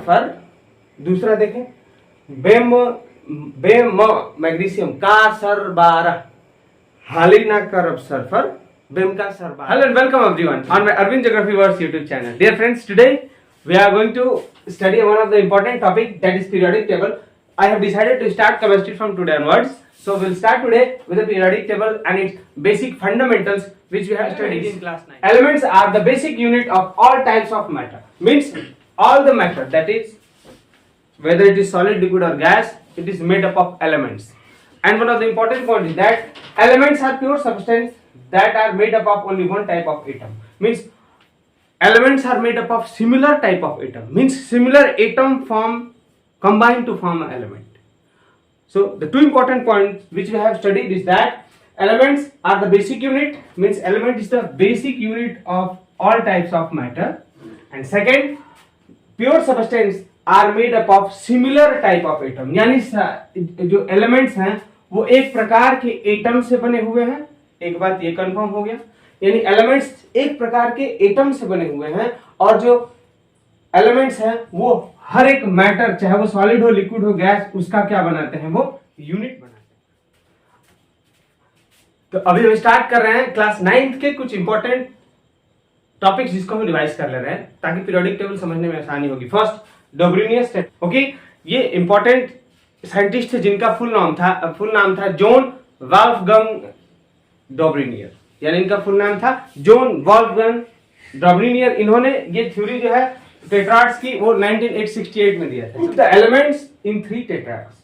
Sulphur, दूसरा देखें बेम मैग्नीशियम का सरबारा, हालिना करब सल्फर, बेम का सरबारा. Hello and welcome everyone on my Arvind Geography Words YouTube channel. Dear friends, today we are going to study one of the important topic, that is periodic table. I have decided to start chemistry from today onwards. So we'll start today with the periodic table and its basic fundamentals which we have studied in class 9. Elements are the basic unit of all types of matter. Means all the matter, that is whether it is solid, liquid or gas, it is made up of elements. And one of the important points is that elements are pure substance that are made up of only one type of atom. Means elements are made up of similar type of atom. Means similar atom form combined to form an element. So the two important points which we have studied is that elements are the basic unit, means element is the basic unit of all types of matter. And second, pure substance are made up of similar type of atom. यानी जो elements हैं वो एक प्रकार के atom से बने हुए हैं. एक बात ये कंफर्म हो गया, यानी एलिमेंट्स एक प्रकार के एटम से बने हुए हैं और जो एलिमेंट्स हैं वो हर एक मैटर, चाहे वो सॉलिड हो, लिक्विड हो, गैस, उसका क्या बनाते हैं, वो यूनिट बनाते हैं. तो अभी हम स्टार्ट कर रहे हैं क्लास 9 के कुछ इंपॉर्टेंट टॉपिक्स जिसको हम रिवाइज कर ले रहे हैं ताकि पीरियोडिक टेबल समझने में आसानी होगी. फर्स्ट, डोब्रिनियस. ओके, ये इंपॉर्टेंट साइंटिस्ट थे जिनका फुल नाम था जॉन वॉल्फगंग डोब्रिनियर, यानी इनका फुल नाम था जॉन वॉल्फगंग डोब्रिनियर. इन्होंने ये थ्योरी जो है टेट्राड्स की वो 1968 में दिया था. द एलिमेंट्स इन 3 टेट्राड्स,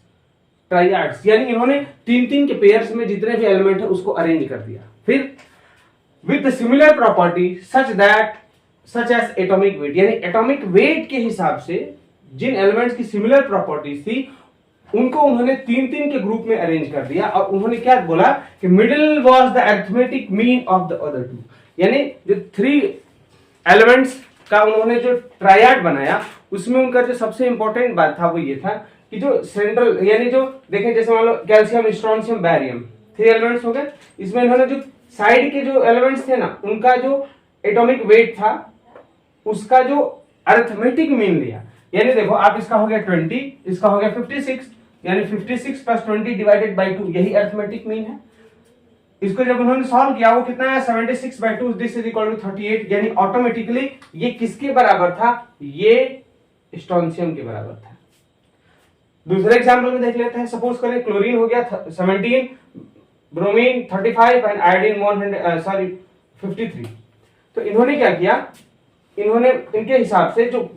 ट्राइयाड्स, यानी इन्होंने 3 के पेयर्स में जितने भी एलिमेंट है उसको अरेंज कर दिया. फिर with the similar property such as atomic weight, यानी एटॉमिक वेट के हिसाब से जिन एलिमेंट्स की सिमिलर प्रॉपर्टीज थी उनको उन्होंने 3 के ग्रुप में अरेंज कर दिया. और उन्होंने क्या बोला कि middle was the arithmetic mean of the other 2, यानी जो 3 एलिमेंट्स का उन्होंने जो ट्रायड बनाया उसमें उनका जो सबसे इंपॉर्टेंट बात था वो ये था कि जो सेंट्रल, यानी जो देखें जैसे मान लो कैल्शियम, स्ट्रोंशियम, बैरियम, 3 एलिमेंट्स हो गए. इसमें इन्होंने जो साइड के जो एलिमेंट्स थे ना उनका जो एटॉमिक वेट था उसका जो अरिथमेटिक मीन लिया. यानी देखो आप इसका हो गया 20, इसका हो गया 56, यानी 56 + 20 डिवाइडेड बाय 2, यही अरिथमेटिक मीन है. इसको जब उन्होंने सॉल्व किया वो कितना है 76/2, दिस इज इक्वल टू 38, यानी ऑटोमेटिकली ये किसके बराबर था, ये स्ट्रोंशियम के बराबर था. दूसरे एग्जांपल में देख लेते हैं. सपोज करें क्लोरीन हो गया 17, ब्रोमीन 35 एंड आयोडीन 53. तो इन्होंने क्या किया, इन्होंने इनके हिसाब से जो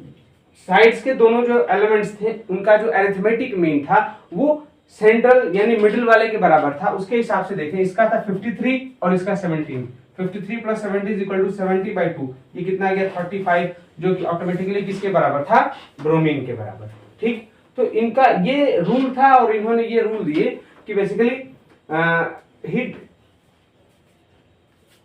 साइड्स के दोनों जो एलिमेंट्स थे उनका जो अरिथमेटिक मीन था वो सेंट्रल यानी मिडिल वाले के बराबर था. उसके हिसाब से देखें, इसका था 53 और इसका 17. 53 + 70 = 70/2, ये कितना आ गया 35, जो कि ऑटोमेटिकली किसके बराबर था, ब्रोमीन के बराबर. ठीक, तो इनका ये रूल था और इन्होंने ये रूल दिए कि basically he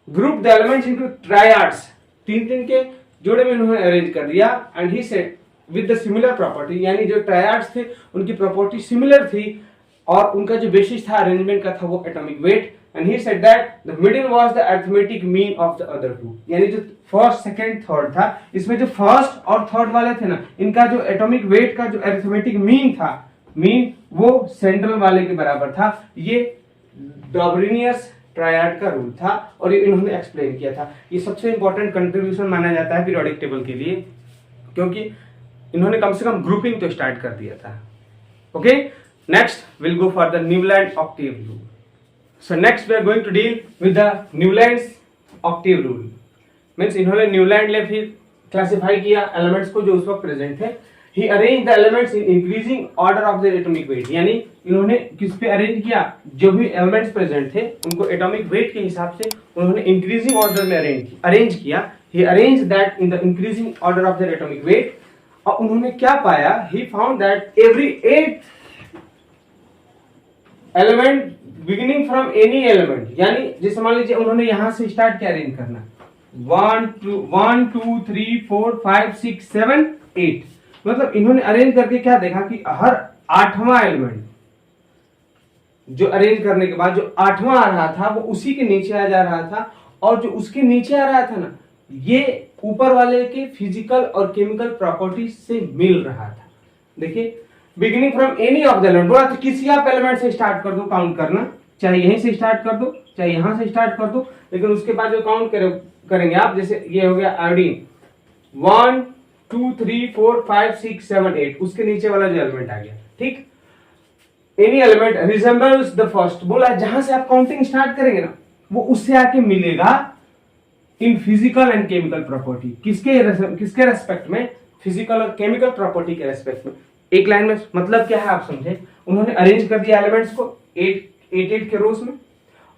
group the elements into triads, 3 के जोड़े में इन्होंने अरेंज कर दिया. And he said with the similar property, यानी जो ट्रायड्स थे उनकी प्रॉपर्टी सिमिलर थी और उनका जो बेसिस था अरेंजमेंट का था वो atomic weight. And he said that the middle was the arithmetic mean of the other 2, यानी जो फर्स्ट, सेकंड, थर्ड था इसमें जो फर्स्ट और थर्ड वाले थे ना इनका जो एटॉमिक वेट का जो अरिथमेटिक मीन वो सेंट्रल वाले के बराबर था. ये डोब्रिनियस ट्रायड का रूल था और ये इन्होंने एक्सप्लेन किया था. ये सबसे इंपॉर्टेंट कंट्रीब्यूशन माना जाता है पीरियोडिक टेबल के लिए क्योंकि इन्होंने कम से कम ग्रुपिंग तो स्टार्ट कर दिया था. Okay, next will go for the Newland octave rule. So next we are going to deal with the Newlands octave rule. Means इन्होंने न्यूलैंड ले फिर क्लासिफाई किया एलिमेंट्स को जो उस वक्त प्रेजेंट थे. He arranged the elements in increasing order of their atomic weight, यानी इन्होंने किस पे अरेंज किया, जो भी एलिमेंट्स प्रेजेंट थे उनको एटॉमिक वेट के हिसाब से उन्होंने इंक्रीजिंग ऑर्डर में अरेंज किया. He arranged that in the increasing order of their atomic weight. और उन्होंने क्या पाया, he found that every 8th element beginning from any element, यानी जैसे मान लीजिए उन्होंने यहां से स्टार्ट क्या अरेंज करना, 1 2 3 4 5 6 7 8, मतलब इन्होंने अरेंज करके क्या देखा कि हर 8वां एलिमेंट जो अरेंज करने के बाद जो 8वां आ रहा था वो उसी के नीचे आ जा रहा था और जो उसके नीचे आ रहा था ना ये ऊपर वाले के फिजिकल और केमिकल प्रॉपर्टी से मिल रहा था। देखिए, beginning from any of the element, बोला तो किसी आप एलिमेंट से स्टार्ट कर दो काउंट करना, चाहे यहीं से स्टार्ट कर दो चाहे यहां से स्टार्ट कर दो, लेकिन उसके बाद जो काउंट करेंगे आप, जैसे ये हो गया आयोडीन 1 2 3 4 5 6 7 8, उसके नीचे वाला जो एलिमेंट आ गया, ठीक। Any element resembles the first, बोला जहां से आप काउंटिंग स्टार्ट करेंगे ना वो उससे आके मिलेगा in physical and chemical property. किसके रेस्पेक्ट में? फिजिकल और केमिकल प्रॉपर्टी के रेस्पेक्ट में। एक लाइन में मतलब क्या है आप समझे, उन्होंने अरेंज कर दिया एलिमेंट्स को 8 के रोज में,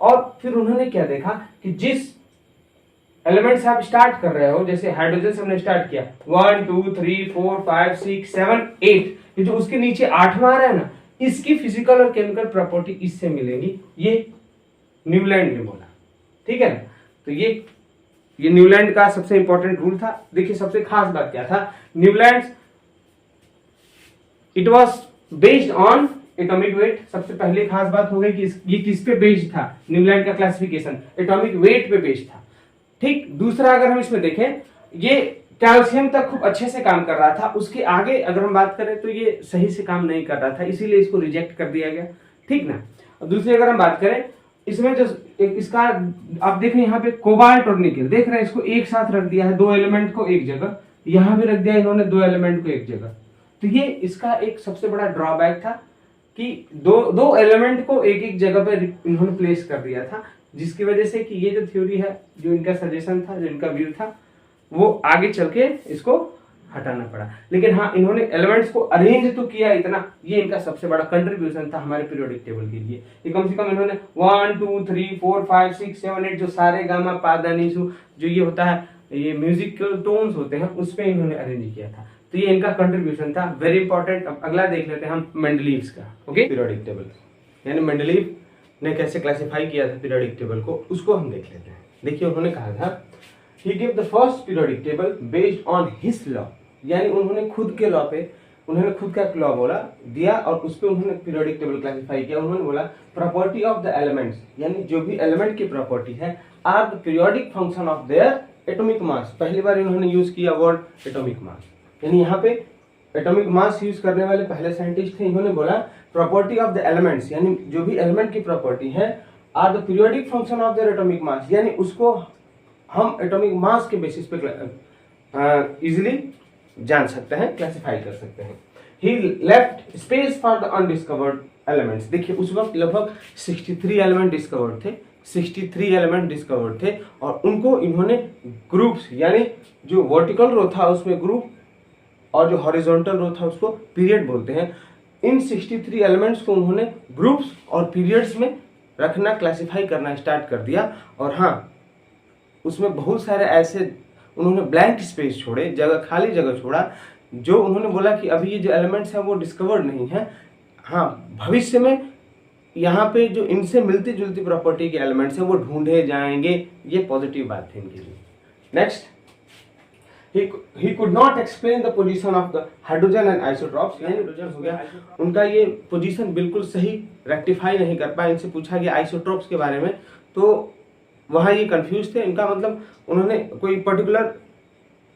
और फिर उन्होंने क्या देखा कि जिस एलिमेंट से आप स्टार्ट कर रहे हो, जैसे हाइड्रोजन से हमने स्टार्ट किया 1 2 3 4 5 6 7 8, ये जो उसके नीचे 8वां आ रहा है ना, इसकी फिजिकल और केमिकल प्रॉपर्टी इससे मिलेगी, ये न्यूलैंड ने बोला, ठीक है ना। तो ये न्यूलैंड का सबसे इंपॉर्टेंट रूल था। देखिए सबसे खास बात क्या था, Newland it was based on atomic weight. सबसे पहले खास बात हो गई कि ये किस पे बेस्ड था, न्यूलैंड का क्लासिफिकेशन एटॉमिक वेट पे बेस्ड था, ठीक। दूसरा अगर हम इसमें देखें, ये कैल्शियम तक खूब अच्छे से काम कर रहा था, उसके आगे अगर हम बात करें तो ये सही से काम नहीं कर रहा था, इसीलिए इसको रिजेक्ट कर दिया गया, ठीक ना। दूसरी अगर हम बात करें इसमें जो इसका आप देखें यहाँ पे कोबाल्ट और निकेल, देख रहे हैं इसको एक साथ रख दिया है, दो एलिमेंट को एक जगह, यहां भी रख दिया इन्होंने दो एलिमेंट को एक जगह। तो ये इसका एक सबसे बड़ा ड्रॉबैक था कि दो एलिमेंट को एक एक जगह पे इन्होंने प्लेस कर दिया था, जिसकी वजह से कि ये जो थ्योरी है, जो इनका सजेशन था, जो इनका व्यू था, वो आगे चल के इसको हटाना पड़ा। लेकिन हाँ, इन्होंने एलिमेंट्स को अरेंज तो किया इतना, ये इनका सबसे बड़ा कंट्रीब्यूशन था हमारे पीरियोडिक टेबल के लिए। ये कम से कम इन्होंने 1 2 3 4 5 6 7 8 जो सारे गामा पा धा नी सु जो ये होता है, ये म्यूजिकल टोन्स होते हैं, उस पे इन्होंने अरेंज किया था। तो ये इनका कंट्रीब्यूशन था, वेरी इंपॉर्टेंट। अब अगला देख लेते हैं हम मेंडलीव्स का, ओके, पीरियोडिक टेबल, यानी मेंडलीव ने कैसे क्लासिफाई किया था पीरियोडिक टेबल को, उसको हम देख लेते हैं। देखिए उन्होंने कहा था he gave the first periodic table based on his law, यानी उन्होंने खुद के लॉ पे, उन्होंने खुद का लॉ बोला दिया और उस पे उन्होंने पीरियोडिक टेबल क्लासिफाई किया। उन्होंने बोला प्रॉपर्टी ऑफ द एलिमेंट्स, यानी जो भी एलिमेंट की प्रॉपर्टी है, are the periodic function of their atomic mass. पहली बार इन्होंने यूज किया वर्ड एटॉमिक मास, यानी यहाँ पे एटॉमिक मास यूज करने वाले पहले साइंटिस्ट थे। इन्होंने बोला प्रॉपर्टी ऑफ द एलिमेंट्स, यानी जो भी एलिमेंट की प्रॉपर्टी है, are the periodic function of their atomic mass, यानी उसको हम एटॉमिक मास के बेसिस पे इजिली जान सकते हैं, क्लासिफाई कर सकते हैं। He left space for the undiscovered elements. देखिए उस वक्त लगभग 63 एलिमेंट डिस्कवर्ड थे, 63 एलिमेंट डिस्कवर्ड थे, और उनको इन्होंने ग्रुप्स, यानी जो वर्टिकल रो था उसमें ग्रुप, और जो हॉरिजॉन्टल रो था उसको पीरियड बोलते हैं। इन 63 एलिमेंट्स को उन्होंने ग्रुप्स और पीरियड्स में रखना, क्लासिफाई करना स्टार्ट कर दिया। और हाँ, उसमें बहुत सारे ऐसे उन्होंने ब्लैंक स्पेस छोड़े, जगह, खाली जगह छोड़ा, जो उन्होंने बोला कि अभी ये जो एलिमेंट्स हैं वो डिस्कवर्ड नहीं है, हाँ भविष्य में यहाँ पे जो इनसे मिलती जुलती प्रॉपर्टी के एलिमेंट्स हैं वो ढूंढे जाएंगे। ये पॉजिटिव बात थी इनके लिए। Next, he could not explain the position of the hydrogen and isotopes, यानी हाइड्रोजन हो गया, उनका ये पोजीशन बिल्कुल सही रेक्टिफाई नहीं कर पाए। इनसे पूछा गया आइसोटोप्स के बारे में, तो वहाँ ये कंफ्यूज थे। इनका मतलब उन्होंने कोई पर्टिकुलर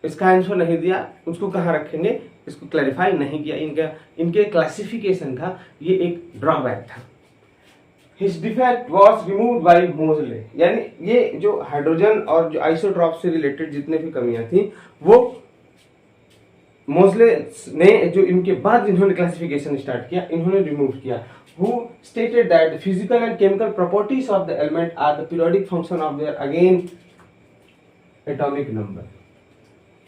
इसका आंसर नहीं दिया, उसको कहाँ रखेंगे इसको क्लैरिफाई नहीं किया। इनके क्लासिफिकेशन का ये एक ड्रॉबैक था। His defect was removed by Moseley, यानी ये जो हाइड्रोजन और जो आइसोट्रॉप से रिलेटेड जितने भी कमियां थी वो मोजले ने, जो इनके बाद इन्होंने क्लासिफिकेशन स्टार्ट किया, इन्होंने रिमूव किया। Who stated that the physical and chemical properties of the element are the periodic function of their again atomic number,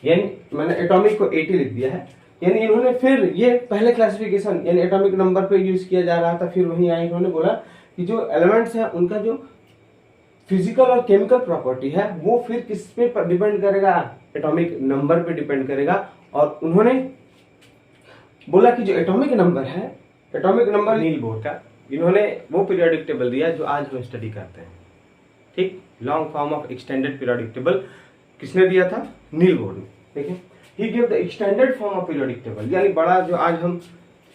यानी मैंने एटॉमिक को 80 लिख दिया है, यानी इन्होंने फिर ये पहले क्लासिफिकेशन यानी एटॉमिक नंबर पे यूज किया जा रहा था, फिर वहीं आए इन्होंने बोला कि जो एलिमेंट्स हैं उनका जो फिजिकल और केमिकल प्रॉपर्टी है वो फिर किस पे डिपेंड करेगा, एटॉमिक नंबर पे डिपेंड करेगा। और उन्होंने बोला कि जो एटॉमिक नंबर है, एटॉमिक नंबर नील बोर का, इन्होंने वो पीरियोडिक टेबल दिया जो आज हम स्टडी करते हैं, ठीक, long form of extended periodic table किसने दिया था, नील बोर ने। देखिए he give the extended form of periodic table, यानी बड़ा जो आज हम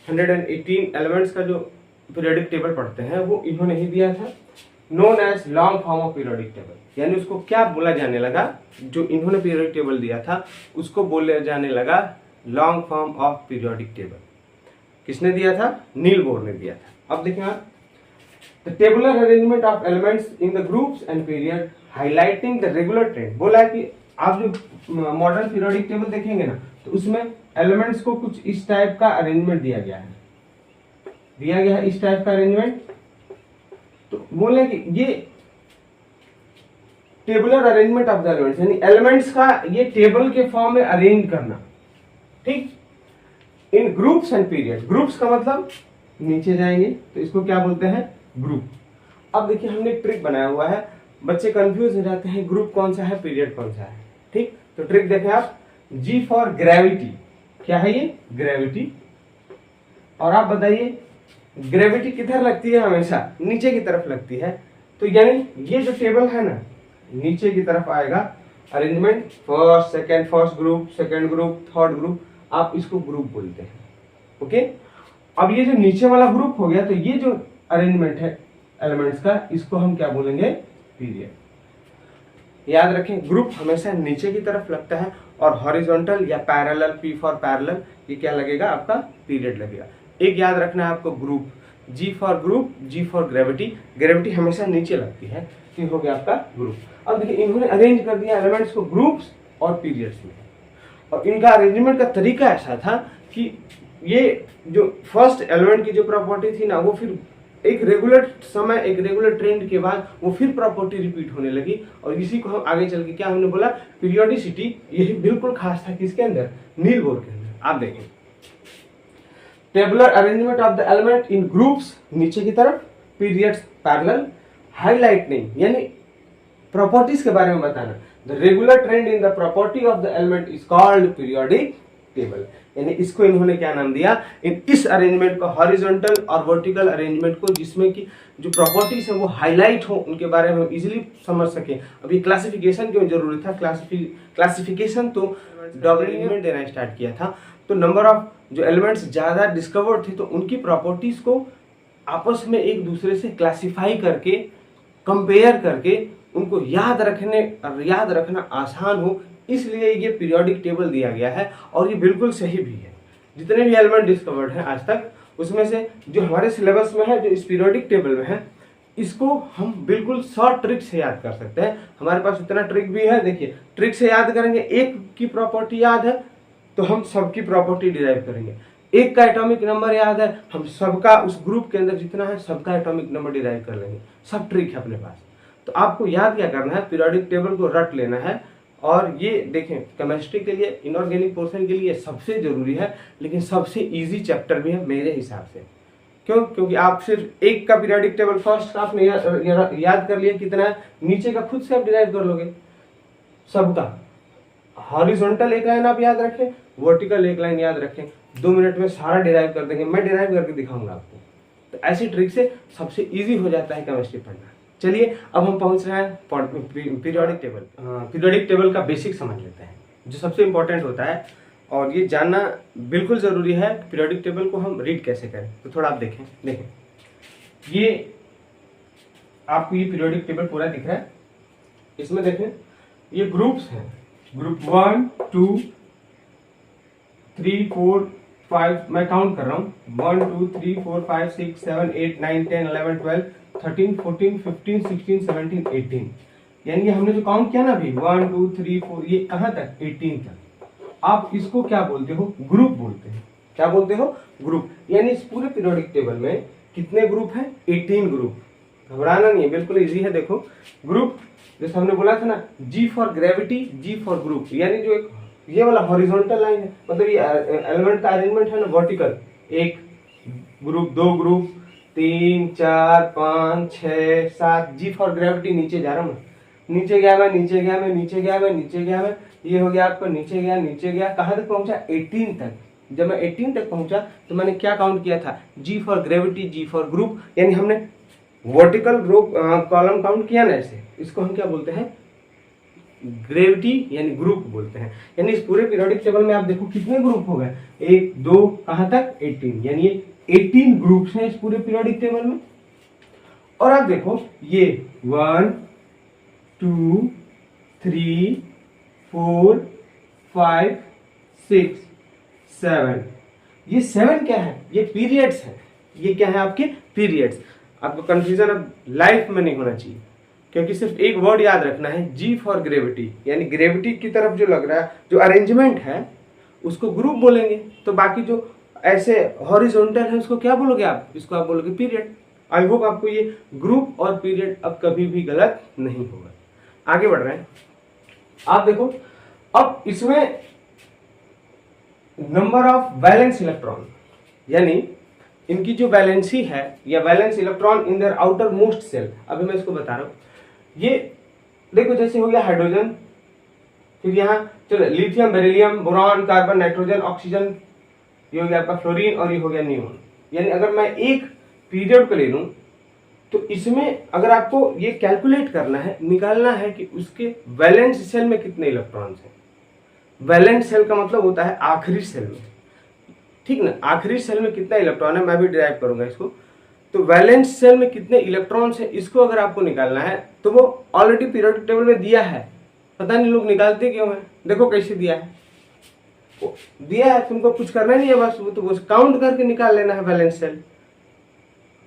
118 एलिमेंट्स का जो पीरियोडिक टेबल पढ़ते हैं वो इन्होंने ही दिया था। Known as long form of periodic table. यानी उसको क्या बोला जाने लगा, जो इन्होंने पीरियोडिक टेबल दिया था उसको बोले जाने लगा long form of periodic table. किसने दिया था? नील बोर ने दिया था। अब देखें आप, the tabular arrangement of elements in the groups and period highlighting the regular trend. बोला है कि आप जो मॉडर्न पीरियोडिक टेबल देखेंगे ना तो उसमें एलिमेंट्स को कुछ इस टाइप का अरेंजमेंट दिया गया है इस टाइप का अरेंजमेंट। तो बोले कि ये tabular arrangement of the elements, यानी एलिमेंट्स का ये टेबल के फॉर्म में अरेंज करना, ठीक, इन ग्रुप्स एंड पीरियड। ग्रुप्स का मतलब नीचे जाएंगे तो इसको क्या बोलते हैं? ग्रुप। अब देखिए हमने एक ट्रिक बनाया हुआ है, बच्चे कंफ्यूज हो जाते हैं ग्रुप कौन सा है पीरियड कौन सा है, ठीक। तो ट्रिक देखें आप, जी फॉर ग्रेविटी। क्या है ये? ग्रेविटी। और आप बताइए ग्रेविटी किधर लगती है? हमेशा नीचे की तरफ लगती है। तो यानी ये जो टेबल है ना नीचे की तरफ आएगा arrangement, first second, first group, second group, third group, आप इसको ग्रुप बोलते हैं, ओके। अब ये जो नीचे वाला ग्रुप हो गया तो ये जो अरेंजमेंट है एलिमेंट्स का इसको हम क्या बोलेंगे? पीरियड। याद रखें ग्रुप हमेशा नीचे की तरफ लगता है और हॉरिजॉन्टल या पैरेलल, पी फॉर पैरेलल, ये क्या लगेगा? आपका पीरियड लगेगा। एक याद रखना है आपको, group, G for group, G for gravity. Gravity हमेशा नीचे लगती है, तो हो गया आपका ग्रुप। अब देखिए इन्होंने अरेंज कर दिया एलिमेंट्स को ग्रुप्स और पीरियड्स में, और इनका अरेंजमेंट का तरीका ऐसा था कि ये जो फर्स्ट एलिमेंट की जो प्रॉपर्टी थी ना वो फिर एक रेगुलर समय, एक रेगुलर ट्रेंड के बाद वो फिर प्रॉपर्टी रिपीट होने लगी, और इसी को हम आगे चल के क्या हमने बोला? पीरियोडिसिटी। यही बिल्कुल खास था किसके अंदर? नील बोर के अंदर। आप देखें tabular arrangement of the element in groups नीचे की तरफ, पीरियड्स पैरेलल, हाईलाइटनिंग यानी प्रॉपर्टीज के बारे में बताना। The regular trend in the property of the element is called periodic table. यानी इसको इन्होंने क्या नाम दिया? इस अरेंजमेंट को, हॉरिजॉन्टल और वर्टिकल अरेंजमेंट को, जिसमें कि जो प्रॉपर्टीज है वो हाईलाइट हो, उनके बारे में हम इजीली समझ सके। अभी क्लासिफिकेशन क्यों जरूरी था? क्लासिफिकेशन तो डॉबलिन ने देना स्टार्ट किया था, तो नंबर ऑफ जो एलिमेंट्स ज्यादा डिस्कवर्ड थे तो उनकी प्रॉपर्टीज को आपस में एक दूसरे से क्लासिफाई करके, कंपेयर करके उनको याद रखना आसान हो, इसलिए ये पीरियोडिक टेबल दिया गया है। और ये बिल्कुल सही भी है। जितने भी एलिमेंट डिस्कवर्ड हैं आज तक, उसमें से जो हमारे सिलेबस में है, जो इस पीरियोडिक टेबल में है, इसको हम बिल्कुल शॉर्ट ट्रिक से याद कर सकते हैं। हमारे पास इतना ट्रिक भी है। देखिए ट्रिक से याद करेंगे, एक की प्रॉपर्टी याद है तो हम सबकी प्रॉपर्टी डिराइव करेंगे। एक का एटॉमिक नंबर याद है, हम सबका उस ग्रुप के अंदर जितना है सबका एटॉमिक नंबर डिराइव कर लेंगे। सब ट्रिक है अपने पास। तो आपको याद क्या करना है? पीरियोडिक टेबल को रट लेना है। और ये देखें केमिस्ट्री के लिए, इनऑर्गेनिक पोर्शन के लिए सबसे जरूरी है, लेकिन सबसे इजी चैप्टर भी है मेरे हिसाब से। क्यों? क्योंकि आप सिर्फ एक का पीरियोडिक टेबल फर्स्ट का आपने याद कर लिया, कितना है, नीचे का खुद से आप डिराइव कर लोगे सबका। हॉरिजॉन्टल एक लाइन आप याद रखें, वर्टिकल एक लाइन याद रखें, 2 मिनट में सारा डिराइव कर देंगे। मैं डिराइव करके दिखाऊंगा आपको। तो ऐसी ट्रिक से सबसे इजी हो जाता है केमिस्ट्री पढ़ना। चलिए अब हम पहुंच रहे हैं पीरियोडिक टेबल। पीरियोडिक टेबल का बेसिक समझ लेते हैं, जो सबसे इंपॉर्टेंट होता है, और ये जानना बिल्कुल जरूरी है पीरियोडिक टेबल को हम रीड कैसे करें। तो थोड़ा आप देखें ये आपको ये पीरियोडिक टेबल पूरा दिख रहा है। इसमें देखें ये ग्रुप्स हैं, ग्रुप 1 2 3 4 5, मैं काउंट कर रहा हूँ, 1 2 3 4 5 6 7 8 9 10 11 12 13 14 15 16 17 18। यानी कि हमने जो काउंट किया ना अभी 1 2 3 4, ये कहाँ तक? 18 तक। आप इसको क्या बोलते हो? ग्रुप बोलते हैं। क्या बोलते हो? ग्रुप। यानी इस पूरे पीरियोडिक टेबल में कितने ग्रुप हैं? 18 ग्रुप। घबराना नहीं है, बिल्कुल इजी है। देखो ग्रुप, जैसे हमने बोला था ना, G for gravity, G for group. यानी जो एक ये वाला हॉरिजॉन्टल लाइन है, मतलब ये एलिमेंट का अरेंजमेंट है ना वर्टिकल, एक group, 2 group, 3 4 5 6 7। G for gravity, नीचे जा रहा हूँ, नीचे गया मैं, नीचे गया मैं, नीचे गया मैं, नीचे गया मैं, ये हो गया आपका नीचे गया, नीचे गया, कहाँ तक पहुंचा? 18 तक। जब मैं 18 तक पहुंचा तो मैंने क्या काउंट किया था? G for gravity, G for group. यानी हमने वर्टिकल ग्रुप कॉलम काउंट किया ना ऐसे, इसको हम क्या बोलते हैं? ग्रेविटी यानी ग्रुप बोलते हैं। यानी इस पूरे पीरियोडिक टेबल में आप देखो कितने ग्रुप हो गए, 1 2 कहाँ तक? 18। यानी ये 18 ग्रुप्स हैं इस पूरे पीरियोडिक टेबल में। और आप देखो ये 1 2 3 4 5 6 7, ये 7 क्या है? ये पीरियड्स है। ये क्या है? आपके पीरियड्स। आपको कंफ्यूजन अब लाइफ में नहीं होना चाहिए, क्योंकि सिर्फ एक वर्ड याद रखना है, जी फॉर ग्रेविटी, यानी ग्रेविटी की तरफ जो लग रहा है, जो अरेंजमेंट है उसको ग्रुप बोलेंगे, तो बाकी जो ऐसे हॉरिजॉन्टल है उसको क्या बोलोगे आप? इसको आप बोलोगे पीरियड। आई होप आपको ये ग्रुप और पीरियड अब कभी भी गलत नहीं होगा। आगे बढ़ रहे हैं, आप देखो अब इसमें नंबर ऑफ वैलेंस इलेक्ट्रॉन, यानी इनकी जो वैलेंसी है या valence electron in their outer most shell. अभी मैं इसको बता रहा हूं, ये देखो जैसे हो गया हाइड्रोजन, फिर यहाँ चलो lithium, beryllium, boron, carbon, nitrogen, oxygen, ये हो गया आपका फ्लोरीन और ये हो गया नियोन। यानी अगर मैं एक पीरियड को ले लूं तो इसमें अगर आपको ये कैलकुलेट करना है, निकालना है कि उसके वैलेंस सेल में कितने इलेक्ट्रॉन्स हैं। वैलेंस सेल का मतलब होता है आखिरी सेल में, ठीक ना? आखिरी सेल में कितना इलेक्ट्रॉन है, मैं भी डिराइव करूंगा इसको। तो वैलेंस सेल में कितने इलेक्ट्रॉन्स है, इसको अगर आपको निकालना है तो वो ऑलरेडी पीरियोडिक टेबल में दिया है, पता नहीं लोग निकालते क्यों है। देखो कैसे दिया है, वो दिया है, तुमको कुछ करना नहीं है, बस वो तो काउंट करके निकाल लेना है वैलेंस सेल,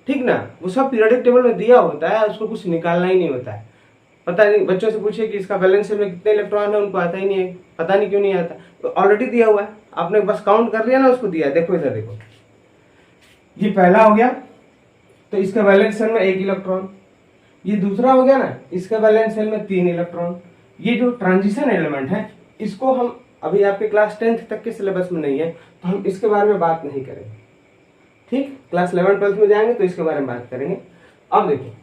ठीक ना? वो सब पीरियोडिक टेबल में दिया होता है, उसको कुछ निकालना ही नहीं होता है। पता नहीं, बच्चों से पूछिए कि इसका वैलेंस सेल में कितने इलेक्ट्रॉन है, उनको आता ही नहीं है, पता नहीं क्यों नहीं आता। तो ऑलरेडी दिया हुआ है, आपने बस काउंट कर लिया ना, उसको दिया है। देखो इधर देखो, ये पहला हो गया तो इसका वैलेंस सेल में 1 इलेक्ट्रॉन, ये दूसरा हो गया ना, इसका वैलेंस सेल में 3 इलेक्ट्रॉन। ये जो ट्रांजिशन एलिमेंट है इसको हम अभी आपके क्लास 10th तक के सिलेबस में नहीं है, तो हम इसके बारे में बात नहीं करेंगे, ठीक? क्लास 11 12 में जाएंगे तो इसके बारे में बात करेंगे। अब देखो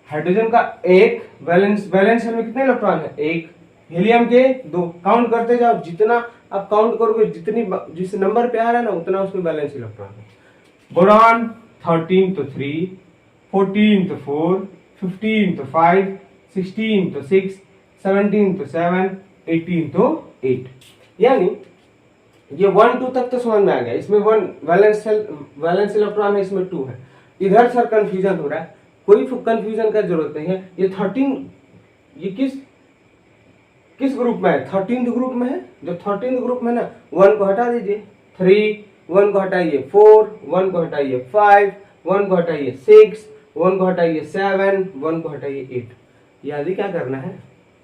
हाइड्रोजन का 1 वैलेंस सेल में कितने इलेक्ट्रॉन है? 1। हीलियम के 2। काउंट करते जाओ, जितना आप काउंट करोगे, जितनी जिस नंबर पे आ रहा है ना उतना उसमें वैलेंस इलेक्ट्रॉन है। बोरॉन 13 तो 3, 14 तो 4, 15 तो 5, 16 तो 6, 17 तो 7, 18 तो 8। यानी ये 1 2 तक तो समझ में आ गया। इसमें 1 वैलेंस इलेक्ट्रॉन है, इसमें 2 है। इधर सर कंफ्यूजन हो रहा है, कोई कंफ्यूजन का जरूरत नहीं है। ये 13 ये किस ग्रुप में है? 13th ग्रुप में है। जब 13th ग्रुप में ना, 1 को हटा दीजिए, 3, 1 को हटाइए 4, 1 को हटाइए 5, 1 को हटाइए 6, 1 को हटाइए 7, 1 को हटाइए 8। याद ही क्या करना है?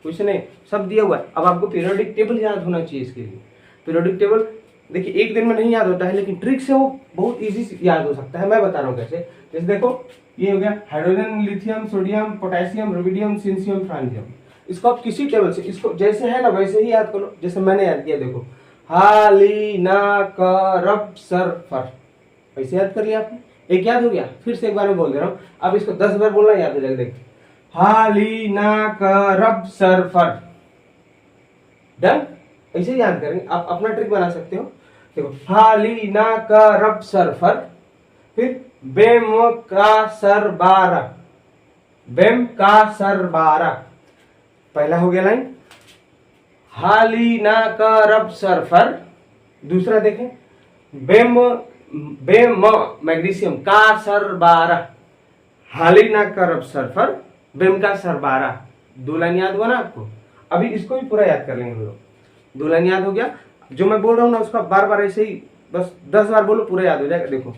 कुछ नहीं, सब दिया हुआ है। अब आपको पीरियोडिक टेबल याद होना चाहिए। इसके लिए पीरियोडिक टेबल देखिए एक दिन में नहीं याद होता है, लेकिन ट्रिक से वो बहुत इजी याद हो सकता है। मैं बता रहा हूँ कैसे। जैसे देखो ये हो गया hydrogen, lithium, sodium, potassium, rubidium, caesium, francium. इसको आप किसी टेबल से, इसको जैसे है ना वैसे ही याद करो, जैसे मैंने याद किया। देखो हालिनाकरब्सरफर, ऐसे याद कर लिया आपने, एक याद हो गया। फिर से एक बार मैं बोल दे रहा हूँ, अब इसको 10 बार बोलना, याद हो जाएगा। देखो हालिनाकरब्सरफर, डन। ऐसे याद करेंगे, आप अपना ट्रिक बना सकते हो। देखो हालिनाकरब्सरफर, फिर बेमकासरबारा, बेमकासरबारा, पहला हो गया लाइन हालिनाकरब्सरफर। दूसरा देखें बेम मैग्नीशियम कासरबारा, हालिनाकरब्सरफर, बेमकासरबारा। 2 लाइन याद हुआ ना आपको? अभी इसको भी पूरा याद कर लेंगे हम लोग। 2 लाइन याद हो गया। जो मैं बोल रहा हूँ ना उसका बार बार ऐसे ही बस 10 बार बोलो, पूरा याद हो जाएगा। देखो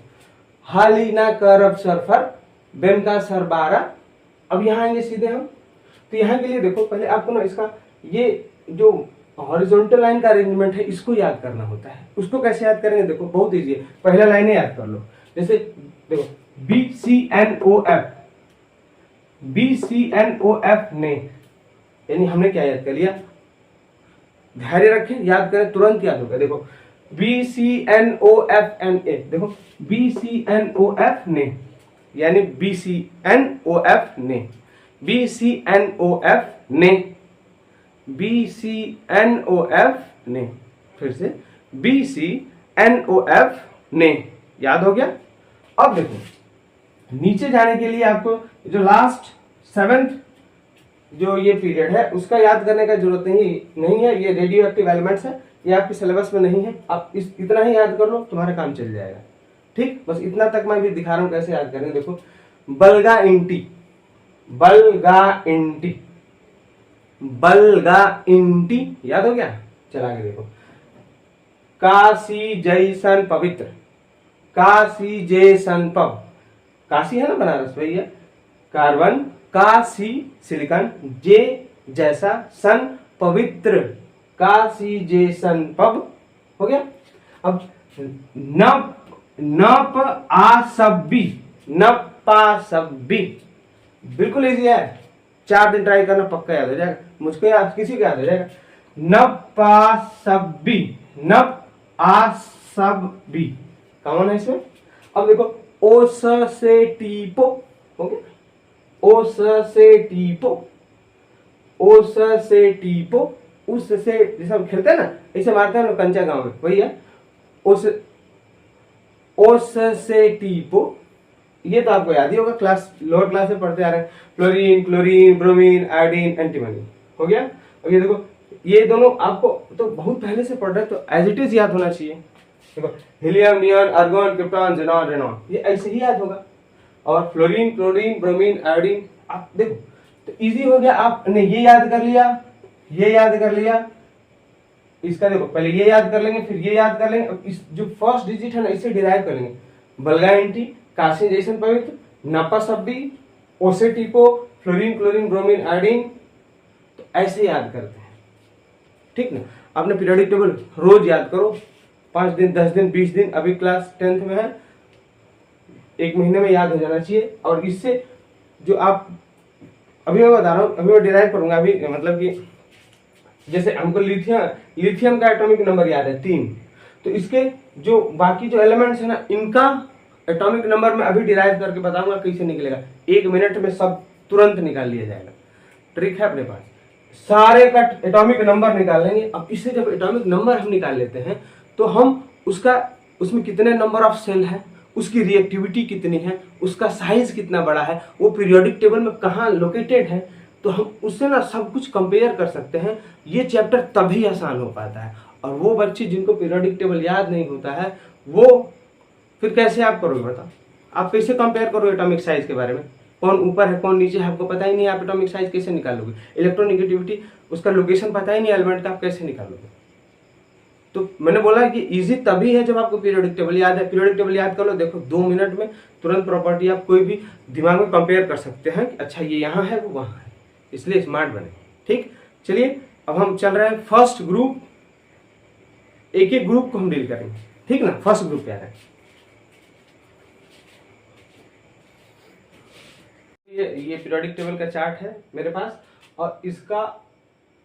हालिनाकरब्सरफर, बेमकासरबारा। अब यहाँ आएंगे सीधे हम, तो यहाँ के लिए देखो पहले आपको ना इसका ये जो हॉरिजॉन्टल लाइन का अरेंजमेंट है इसको याद करना होता है। उसको कैसे याद करेंगे? देखो बहुत इजी है, पहला लाइन याद कर लो। जैसे देखो BCNOF, BCNOF ने, यानी हमने क्या याद कर लिया? धैर्य रखें, याद करें, तुरंत याद होगा। देखो BCNOFNA, देखो BCNOF ने, यानी BCNOF ने, BCNOF ने, BCNOF ने, फिर से BCNOF ने। याद हो गया? अब देखो नीचे जाने के लिए आपको जो लास्ट 7th जो ये पीरियड है उसका याद करने का जरूरत नहीं है। ये रेडियो एक्टिव एलिमेंट्स है, ये आपके सिलेबस में नहीं है। आप इतना ही याद कर लो, तुम्हारा काम चल जाएगा। ठीक, बस इतना तक मैं भी दिखा रहा हूँ कैसे याद करेंगे। देखो बल्गा इंटी, बल्गाइंटी, बल्गाइंटी याद हो गया। चला के देखो, काशी जैसन पवित्र, काशी जैसन पव, काशी है ना बनारस भैया, कार्बन, काशी सिलिकॉन, जे जैसा, सन पवित्र, काशी जैसन पव हो गया। अब नप नप आसब्बी, नपासब्बी, बिल्कुल इजी है, 4 दिन ट्राई करना पक्का याद हो जाएगा, मुझको याद, किसी को याद हो जाएगा। नपासब्बी, नप आसब्बी कौन है इसमें। अब देखो ओस से टीपो, ओके, ओस से टीपो, ओस से टीपो, उस से, जैसे हम खेलते हैं ना ऐसे मारते हैं ना कंचा गांव में, वही है ओस, ओस से टीपो। ये तो आपको याद ही होगा, क्लास लोअर क्लास में पढ़ते आ रहे हैं, fluorine, chlorine, bromine, iodine, antimony हो गया। अब ये देखो, ये दोनों आपको तो बहुत पहले से पढ़ रहे हैं, तो एज इट इज याद होना चाहिए। देखो helium, neon, argon, krypton, xenon, radon, ये ऐसे ही याद होगा। और फ्लोरीन, क्लोरीन, ब्रोमीन, आयोडीन, आप देखो तो इजी हो गया, आपने ये याद कर लिया, ये याद कर लिया, इसका देखो पहले ये याद कर लेंगे, फिर ये याद कर लेंगे, अब इस जो फर्स्ट डिजिट है ना इसे डिराइव कर लेंगे, बल्गाइंटी, काशी जैसन पवित्र, नापासब्बी, ओसेटिपो, फ्लोरीन, क्लोरीन, ब्रोमीन, आयोडीन, तो ऐसे याद करते हैं, ठीक ना। आपने पीरियोडिक टेबल रोज याद करो, 5 दिन, 10 दिन, 20 दिन, अभी क्लास 10th में है, 1 महीने में याद हो जाना चाहिए। और इससे जो आप, अभी मैं बता रहा हूँ, अभी मैं डिराइव करूंगा, अभी मतलब कि जैसे हमको लिथियम का एटॉमिक नंबर याद है 3, तो इसके जो बाकी जो एलिमेंट्स है ना, इनका एटॉमिक नंबर मैं अभी डिराइव करके बताऊंगा कैसे निकलेगा, 1 मिनट में सब तुरंत निकाल लिया जाएगा, ट्रिक है अपने पास, सारे का एटॉमिक नंबर निकाल लेंगे। अब इससे जब एटॉमिक नंबर हम निकाल लेते हैं तो हम उसमें कितने नंबर ऑफ सेल है, उसकी रिएक्टिविटी कितनी है, उसका साइज कितना बड़ा है, वो पीरियोडिक टेबल में कहाँ लोकेटेड है, तो हम उससे ना सब कुछ कंपेयर कर सकते हैं। ये चैप्टर तभी आसान हो पाता है। और वो बच्चे जिनको पीरियोडिक टेबल याद नहीं होता है, वो फिर कैसे आप करोगे बताओ, आप कैसे कंपेयर करोगे एटॉमिक साइज के बारे में, कौन ऊपर है कौन नीचे है आपको पता ही नहीं, आप एटॉमिक साइज कैसे निकालोगे, इलेक्ट्रोनेगेटिविटी उसका लोकेशन पता ही नहीं एलिमेंट का, आप कैसे निकालोगे। तो मैंने बोला कि इजी तभी है जब आपको पीरियोडिक टेबल याद है। पीरियोडिक टेबल याद कर लो, देखो 2 मिनट में तुरंत प्रॉपर्टी आप कोई भी दिमाग में कंपेयर कर सकते हैं कि अच्छा ये यहाँ है वो वहाँ है, इसलिए स्मार्ट बने। ठीक, चलिए अब हम चल रहे हैं फर्स्ट ग्रुप, एक एक ग्रुप को हम डील करेंगे, ठीक ना। फर्स्ट ग्रुप क्या है, ये पीरियोडिक टेबल का चार्ट है मेरे पास, और इसका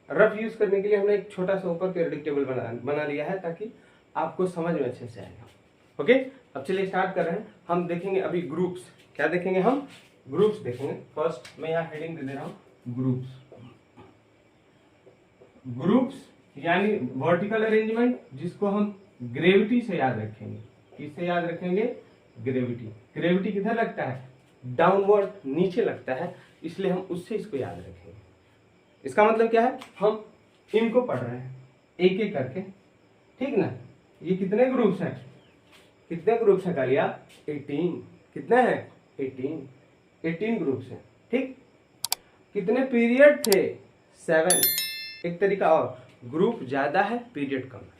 रफ यूज करने के लिए हमने एक छोटा सा ऊपर पीरियोडिक टेबल बना लिया है ताकि आपको समझ में अच्छे से आएगा। ओके, अब चलिए स्टार्ट कर रहे हैं। हम देखेंगे अभी ग्रुप्स, क्या देखेंगे हम, ग्रुप्स देखेंगे। फर्स्ट मैं यहाँ हेडिंग दे रहा हूँ ग्रुप्स। ग्रुप्स यानी वर्टिकल अरेंजमेंट, जिसको हम ग्रेविटी से याद रखेंगे। किससे याद रखेंगे, ग्रेविटी। ग्रेविटी किधर लगता है, डाउनवर्ड, नीचे लगता है, इसलिए हम उससे इसको याद रखेंगे। इसका मतलब क्या है, हम इनको पढ़ रहे हैं एक एक करके, ठीक ना। ये कितने ग्रुप्स हैं, कितने ग्रुप्स हैं कालिया, 18। कितने हैं, 18 ग्रुप्स हैं, ठीक। कितने पीरियड थे, 7। एक तरीका और, ग्रुप ज्यादा है पीरियड कम है,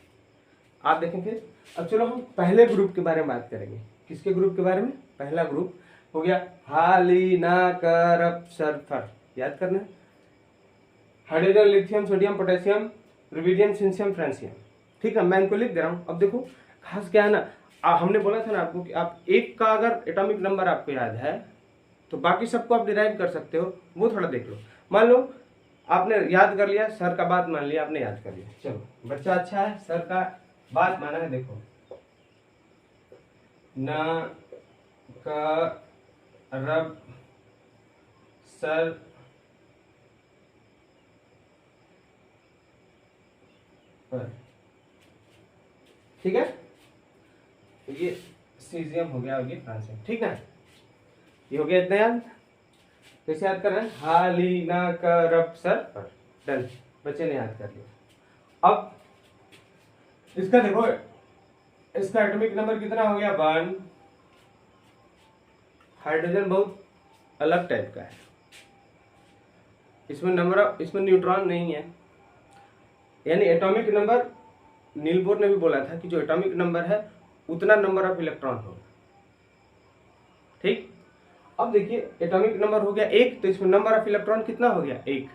आप देखें फिर। अब चलो हम पहले ग्रुप के बारे में बात करेंगे। किसके ग्रुप के बारे में, पहला ग्रुप हो गया हालिनाकरप सल्फर, याद करना है। Hydrogen, lithium, sodium, potassium, rubidium, caesium, francium, ठीक है। मैं इनको लिख दे रहा हूं। अब देखो खास क्या है ना, हमने बोला था ना आपको कि आप एक का अगर एटॉमिक नंबर आपको याद है तो बाकी सबको आप डिराइव कर सकते हो, वो थोड़ा देख लो। मान लो आपने याद कर लिया, सर का बात मान लिया, आपने याद कर लिया, चलो बच्चा अच्छा है, सर का बात माना है। देखो न का रब सर पर, ठीक है। ये सीजियम हो गया, होगी फ्रांसियम, ठीक है। ये हो गया इतना याद। कैसे याद कर रहे हैं, हालिनाकरप सर पर, डन, बच्चे ने याद कर लिया। अब इसका देखो, इसका एटॉमिक नंबर कितना हो गया, 1। हाइड्रोजन बहुत अलग टाइप का है, इसमें न्यूट्रॉन नहीं है, यानी एटॉमिक नंबर नील बोर ने भी बोला था कि जो एटॉमिक नंबर है उतना नंबर ऑफ इलेक्ट्रॉन होगा। ठीक, अब देखिए एटॉमिक नंबर हो गया 1, तो इसमें नंबर ऑफ इलेक्ट्रॉन कितना हो गया 1।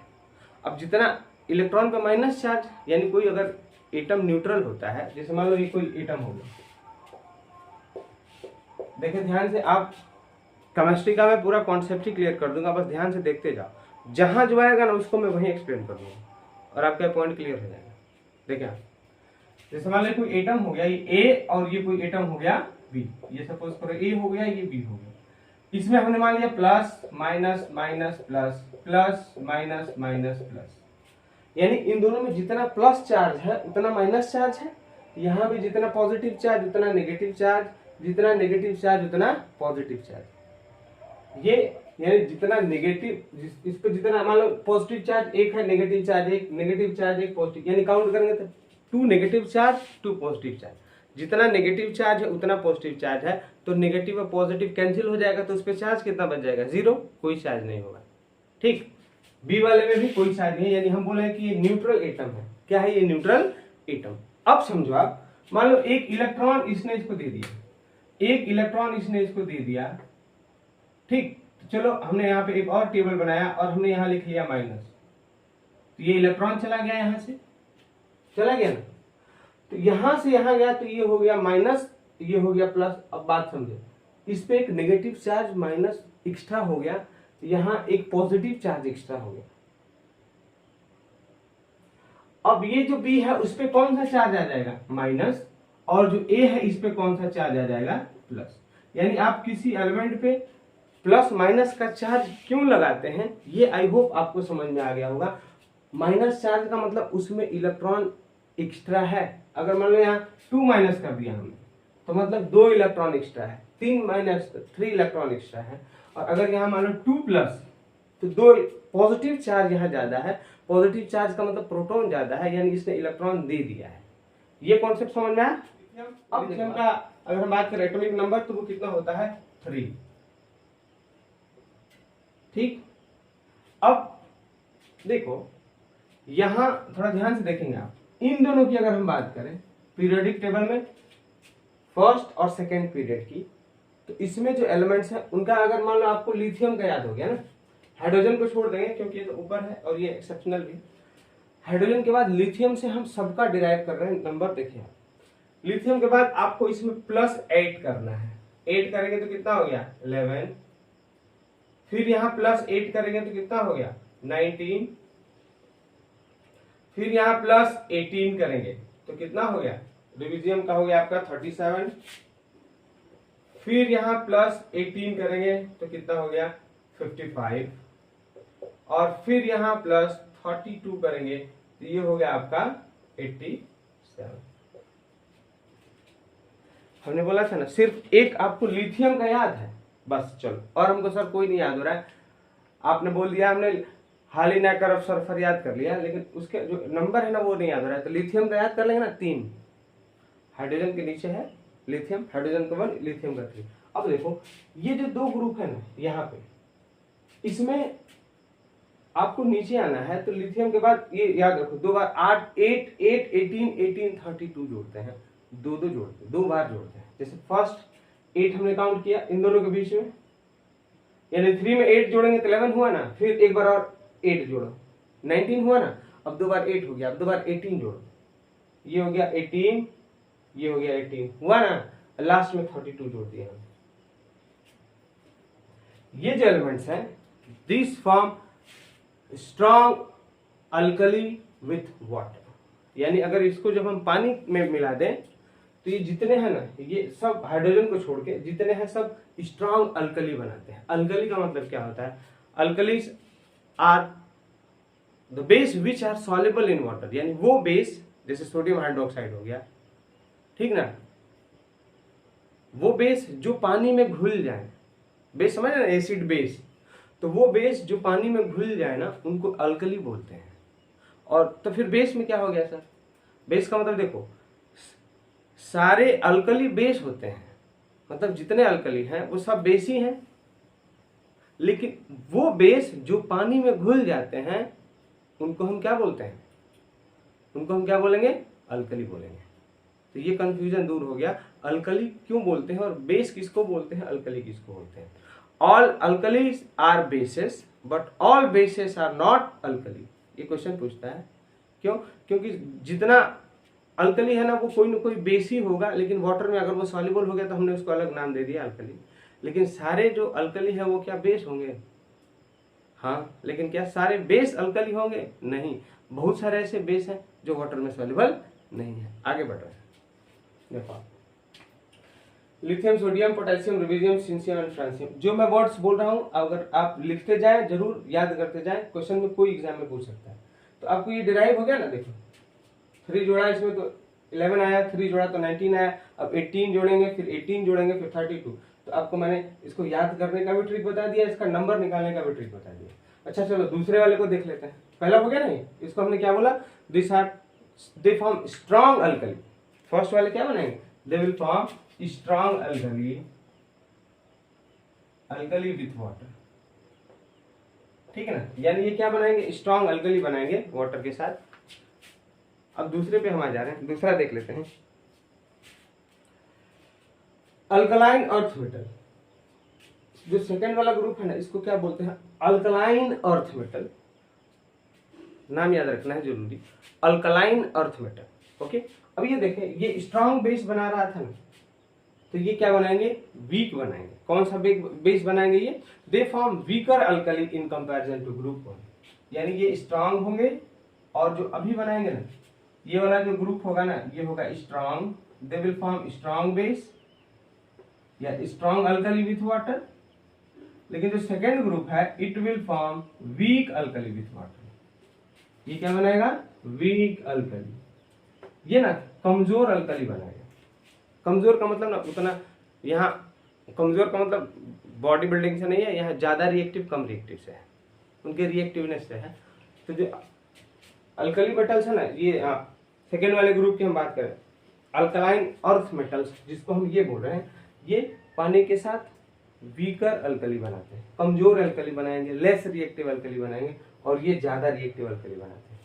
अब जितना इलेक्ट्रॉन का माइनस चार्ज, यानी कोई अगर एटम न्यूट्रल होता है, जैसे मान लो ये कोई एटम होगा, देखिए ध्यान से, आप केमिस्ट्री का मैं पूरा कॉन्सेप्ट ही क्लियर कर दूंगा, बस ध्यान से देखते जाओ, जहां जो आएगा ना उसको मैं वहीं एक्सप्लेन कर दूंगा और आपका पॉइंट क्लियर हो जाएगा। देखिए जैसे मान लो कोई एटम हो गया ये ए और ये कोई एटम हो गया बी, ये सपोज करो ए हो गया ये बी हो गया, इसमें हमने मान लिया plus minus minus plus plus minus minus plus, यानी इन दोनों में जितना प्लस चार्ज है उतना माइनस चार्ज है, यहाँ भी जितना पॉजिटिव चार्ज उतना नेगेटिव चार्ज, जितना नेगेटिव चार्ज उतना पॉजिटिव चार्ज। ये यानी जितना नेगेटिव, इस पर जितना मान लो पॉजिटिव चार्ज एक है, नेगेटिव चार्ज एक, नेगेटिव चार्ज एक, पॉजिटिव, यानी काउंट करेंगे तो 2 नेगेटिव चार्ज 2 पॉजिटिव चार्ज, जितना नेगेटिव चार्ज है उतना पॉजिटिव चार्ज है, तो नेगेटिव और पॉजिटिव कैंसिल हो जाएगा, तो उस पर चार्ज कितना बच जाएगा 0, कोई चार्ज नहीं होगा। ठीक, बी वाले में भी कोई चार्ज नहीं है, यानी हम बोले कि ये न्यूट्रल एटम है। क्या है ये न्यूट्रल एटम। अब समझो आप, मान लो एक इलेक्ट्रॉन इसने इसको दे दिया, एक इलेक्ट्रॉन इसने इसको दे दिया, ठीक, तो चलो हमने यहाँ पे एक और टेबल बनाया और हमने यहाँ लिख लिया माइनस, तो ये इलेक्ट्रॉन चला गया, यहां से चला गया ना, तो यहां से यहां गया, तो ये हो गया माइनस, ये हो गया प्लस। अब बात समझो, इस पे एक नेगेटिव चार्ज माइनस एक्स्ट्रा हो गया, यहां एक पॉजिटिव चार्ज एक्स्ट्रा हो गया। अब ये जो बी है उस पे कौन सा चार्ज आ जाएगा माइनस, और जो ए है इस पे कौन सा चार्ज आ जाएगा प्लस। यानी आप किसी एलिमेंट पे प्लस माइनस का चार्ज क्यों लगाते हैं, ये आई होप आपको समझ में आ गया होगा। माइनस चार्ज का मतलब उसमें इलेक्ट्रॉन एक्स्ट्रा है। अगर मान लो यहाँ 2 माइनस कर दिया हमने, तो मतलब 2 इलेक्ट्रॉन एक्स्ट्रा है, 3 माइनस 3 इलेक्ट्रॉन एक्स्ट्रा है। और अगर यहाँ मान लो 2 प्लस, तो 2 पॉजिटिव चार्ज यहाँ ज्यादा है, पॉजिटिव चार्ज का मतलब प्रोटॉन ज्यादा है, यानी इसने इलेक्ट्रॉन दे दिया है। ये कॉन्सेप्ट समझ में आया। अब लिथियम का अगर हम बात करें एटॉमिक नंबर, तो वो कितना होता है 3। ठीक, अब देखो यहां थोड़ा ध्यान से देखेंगे आप, इन दोनों की अगर हम बात करें पीरियोडिक टेबल में फर्स्ट और सेकेंड पीरियड की, तो इसमें जो एलिमेंट्स हैं उनका अगर मान लो आपको लिथियम का याद हो गया ना, हाइड्रोजन को छोड़ देंगे क्योंकि ये तो ऊपर है और ये एक्सेप्शनल भी। हाइड्रोजन के बाद लिथियम से हम सबका डिराइव कर रहे हैं नंबर। देखिए लिथियम के बाद आपको इसमें +8 करना है, 8 करेंगे तो कितना हो गया 11, फिर यहाँ +8 करेंगे तो कितना हो गया 19, फिर यहाँ +18 करेंगे तो कितना हो गया, लिथियम का हो गया आपका 37, फिर यहाँ +18 करेंगे तो कितना हो गया 55, और फिर यहाँ +32 करेंगे तो ये हो गया आपका 87। हमने बोला था ना सिर्फ एक आपको लिथियम का याद है बस, चलो, और हमको सर कोई नहीं याद हो रहा है। आपने बोल दिया हमने हालिनाकर और सल्फर याद कर लिया, लेकिन उसके जो नंबर है ना वो नहीं याद हो रहा है, तो लिथियम का याद कर लेंगे ना 3, हाइड्रोजन के नीचे है लिथियम, हाइड्रोजन का 1, लिथियम का 3। अब देखो ये जो 2 ग्रुप है ना यहाँ पे, इसमें आपको नीचे आना है, तो लिथियम के बाद ये याद रखो 2 बार 8 8 8 18 18 32 जोड़ते हैं, 2 2 जोड़ते हैं, 2 बार जोड़ते हैं। जैसे फर्स्ट 8 हमने काउंट किया इन दोनों के बीच में, यानी 3 में 8 जोड़ेंगे तो 11 हुआ ना, फिर एक बार और 8 जोड़ो 19 हुआ ना, अब 2 बार 8 हो गया, अब 2 बार 18 जोड़ो, ये हो गया 18, ये हो गया 18 हुआ ना, लास्ट में 32 जोड़ दिया। ये जो एलिमेंट्स हैं this form strong alkali with water, यानी अगर इसको जब हम पानी में मिला दें तो ये जितने हैं ना, ये सब हाइड्रोजन को छोड़ के जितने हैं सब स्ट्रॉन्ग अल्कली बनाते हैं। अल्कली का मतलब क्या होता है, alkalis are the base which are soluble in water, यानी वो बेस जैसे सोडियम हाइड्रोक्साइड हो गया, ठीक ना, वो बेस जो पानी में घुल जाए, बेस समझ ना, एसिड बेस, तो वो बेस जो पानी में घुल जाए ना उनको अल्कली बोलते हैं। और तो फिर बेस में क्या हो गया सर, बेस का मतलब देखो सारे अल्कली बेस होते हैं, मतलब जितने अल्कली हैं वो सब बेस ही हैं, लेकिन वो बेस जो पानी में घुल जाते हैं उनको हम क्या बोलते हैं, उनको हम क्या बोलेंगे, अल्कली बोलेंगे। तो ये कंफ्यूजन दूर हो गया, अल्कली क्यों बोलते हैं और बेस किसको बोलते हैं, अल्कली किसको बोलते हैं। All alkalis are bases but all bases are not alkali, ये क्वेश्चन पूछता है। क्यों? क्योंकि जितना अल्कली है ना वो कोई ना कोई बेस ही होगा, लेकिन वाटर में अगर वो सॉल्युबल हो गया तो हमने उसको अलग नाम दे दिया अल्कली। लेकिन सारे जो अल्कली है वो क्या बेस होंगे? हाँ, लेकिन क्या सारे बेस अल्कली होंगे? नहीं, बहुत सारे ऐसे बेस हैं जो वाटर में सॉल्युबल नहीं है। आगे बढ़ रहे हैं, देखो lithium, sodium, potassium, rubidium, caesium and francium. जो मैं वर्ड्स बोल रहा हूँ अगर आप लिखते जाए, जरूर याद करते जाए, क्वेश्चन में कोई एग्जाम में पूछ सकता है। तो आपको ये डिराइव हो गया ना, देखो 3 जोड़ा इसमें तो 11 आया, 3 जोड़ा तो 19 आया, अब 18 जोड़ेंगे, फिर 18 जोड़ेंगे, फिर 32। तो आपको मैंने इसको याद करने का भी ट्रिक बता दिया, इसका नंबर निकालने का भी ट्रिक बता दिया। अच्छा चलो दूसरे वाले को देख लेते हैं। पहला हो गया नहीं, इसको हमने क्या बोला, they form strong alkali. First वाले क्या बनाएंगे, दे will form strong alkali with water, ठीक है ना। यानी ये क्या बनाएंगे, स्ट्रॉन्ग अल्कली बनाएंगे वाटर के साथ। अब दूसरे पे हम आ जा रहे हैं, दूसरा देख लेते हैं। अल्कलाइन अर्थ मेटल, जो सेकंड वाला ग्रुप है ना इसको क्या बोलते हैं, अल्कलाइन अर्थ मेटल। नाम याद रखना है जरूरी, अल्कलाइन अर्थ मेटल। ओके, अब ये देखें, ये स्ट्रॉन्ग बेस बना रहा था ना, तो ये क्या बनाएंगे, वीक बनाएंगे। कौन सा बेस बनाएंगे ये, they form weaker alkali in comparison to group 1। यानी ये स्ट्रॉन्ग होंगे और जो अभी बनाएंगे ना ये वाला जो ग्रुप होगा ना ये होगा strong, they will form strong base या स्ट्रॉन्ग अल्कली विथ वाटर। लेकिन जो सेकेंड ग्रुप है it will form weak alkali with water. ये क्या बनाएगा, वीक अल्कली, ये ना कमजोर अल्कली बनाएगा। कमजोर का मतलब ना उतना, यहाँ कमजोर का मतलब बॉडी बिल्डिंग से नहीं है, यहाँ ज्यादा रिएक्टिव कम रिएक्टिव से है, उनके रिएक्टिवनेस से है। तो जो अल्कली मेटल्स है ना, ये सेकेंड वाले ग्रुप की हम बात करें, अल्कलाइन अर्थ मेटल्स जिसको हम ये बोल रहे हैं, ये पानी के साथ वीकर अल्कली बनाते हैं, कमजोर अल्कली बनाएंगे, लेस रिएक्टिव अल्कली बनाएंगे, और ये ज्यादा रिएक्टिव अल्कली बनाते हैं।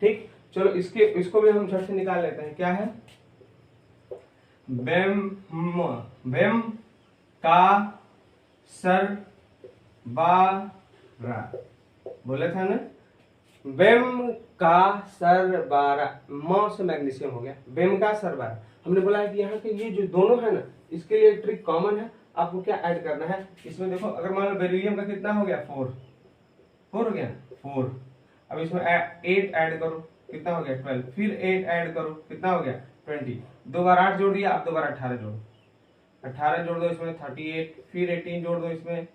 ठीक, चलो इसको भी हम झट से निकाल लेते हैं। क्या है, बेम का सर बारा, बोले था ना, बेम का सर बारा, म से मैग्नीशियम हो गया, बेम का सर बारा। हमने बोला है कि यहाँ के ये जो दोनों है ना इसके लिए ट्रिक कॉमन है, आपको क्या ऐड करना है इसमें। देखो अगर मान लो बेरिलियम का कितना हो गया, 4 हो गया, 4। अब इसमें 8 ऐड करो, कितना हो गया, 12। फिर 8 ऐड करो, कितना हो गया, 20। 2 बार 8 जोड़ दिया, अब 2 बार 18 जोड़ो, 18 जोड़ दो इसमें 38, फिर 18 जोड़ दो इसमें,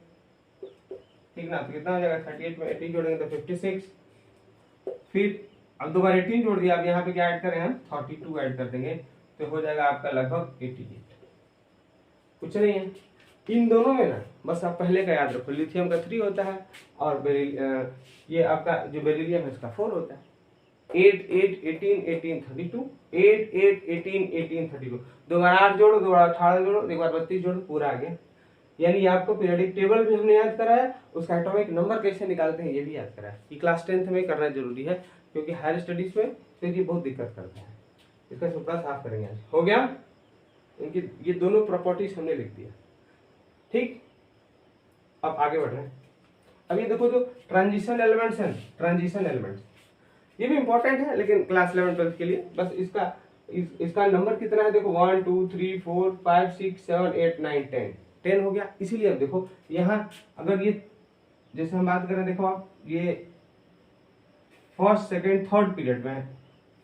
ठीक ना। तो कितना हो जाएगा, 38 में 18 जोड़ेंगे तो 56। फिर अब 2 बार 18 जोड़ दिया, अब यहाँ पे क्या ऐड करें हम, 32 ऐड कर देंगे, तो हो जाएगा आपका लगभग 88। कुछ नहीं है इन दोनों में ना, बस आप पहले का याद रखो, लिथियम का 3 होता है और ये आपका जो बेरिलियम है इसका 4 होता है। 8 8 18 18 32, 8 8 18 18 32, 2 बार 8 जोड़ो, 2 बार 18 जोड़ो, 1 बार 32 जोड़ो, पूरा आ गया। यानी आपको पीरियोडिक टेबल भी हमने याद कराया, उसका एटॉमिक नंबर कैसे निकालते हैं ये भी याद कराया। ये क्लास 10th में करना जरूरी है, क्योंकि हायर स्टडीज में तो ये बहुत दिक्कत करता है। इसका सूत्र साफ करेंगे आज, हो गया। इनकी ये दोनों प्रॉपर्टीज हमने लिख दिया, ठीक। अब आगे बढ़ रहे हैं। अब ये देखो जो ट्रांजिशन एलिमेंट्स हैं, ट्रांजिशन एलिमेंट्स ये भी इंपॉर्टेंट है, लेकिन क्लास 11 12 के लिए बस इसका नंबर कितना है, देखो 1 2 3 4 5 6 7 8 9 10 हो गया। इसीलिए अब देखो यहाँ अगर ये जैसे हम बात करें, देखो आप ये फर्स्ट सेकंड थर्ड पीरियड में है,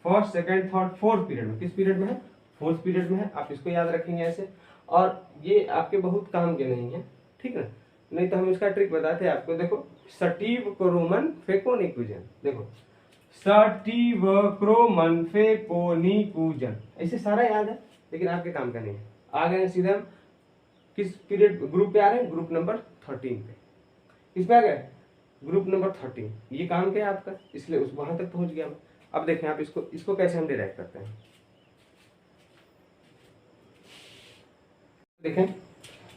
first second third fourth period में, किस पीरियड में है, फोर्थ पीरियड में है। आप इसको याद रखेंगे ऐसे, और ये आपके बहुत काम के नहीं है, ठीक है। नहीं तो हम इसका ट्रिक बताते हैं आपको। देखो सटीव क्रोमन फेकोनिकुजन, देखो सटीव क्रोमन फेकोनिकुजन, ऐसे सारा याद है, लेकिन आपके काम का नहीं है। आ गए सीधे हम किस पीरियड ग्रुप पे आ रहे हैं, ग्रुप नंबर 13 पे। किस पे आ गए, ग्रुप नंबर 13। ये काम क्या है आपका, इसलिए उस वहां तक पहुंच गया मैं। अब देखें आप इसको कैसे हम डिराइव करते हैं। देखें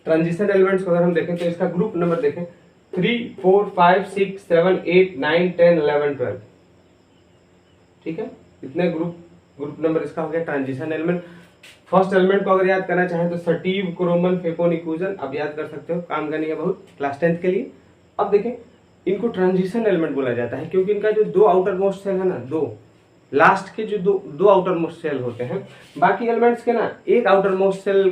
ट्रांजिशन एलिमेंट्स को अगर हम देखें तो इसका ग्रुप नंबर देखें, 3 4 5 6 7 8 9 10 11 12। ठीक है, इतने ग्रुप नंबर इसका हो गया ट्रांजिशन एलिमेंट। फर्स्ट एलिमेंट को अगर याद करना चाहें तो सटीव क्रोमन फेपोन इक्वेशन आप याद कर सकते हो, काम करनी है बहुत क्लास 10th के लिए। अब देखें, इनको ट्रांजिशन एलिमेंट बोला जाता है क्योंकि इनका जो दो आउटर मोस्ट सेल है ना, दो लास्ट के जो दो आउटर मोस्ट सेल होते हैं, बाकी एलिमेंट्स के ना एक आउटर मोस्ट सेल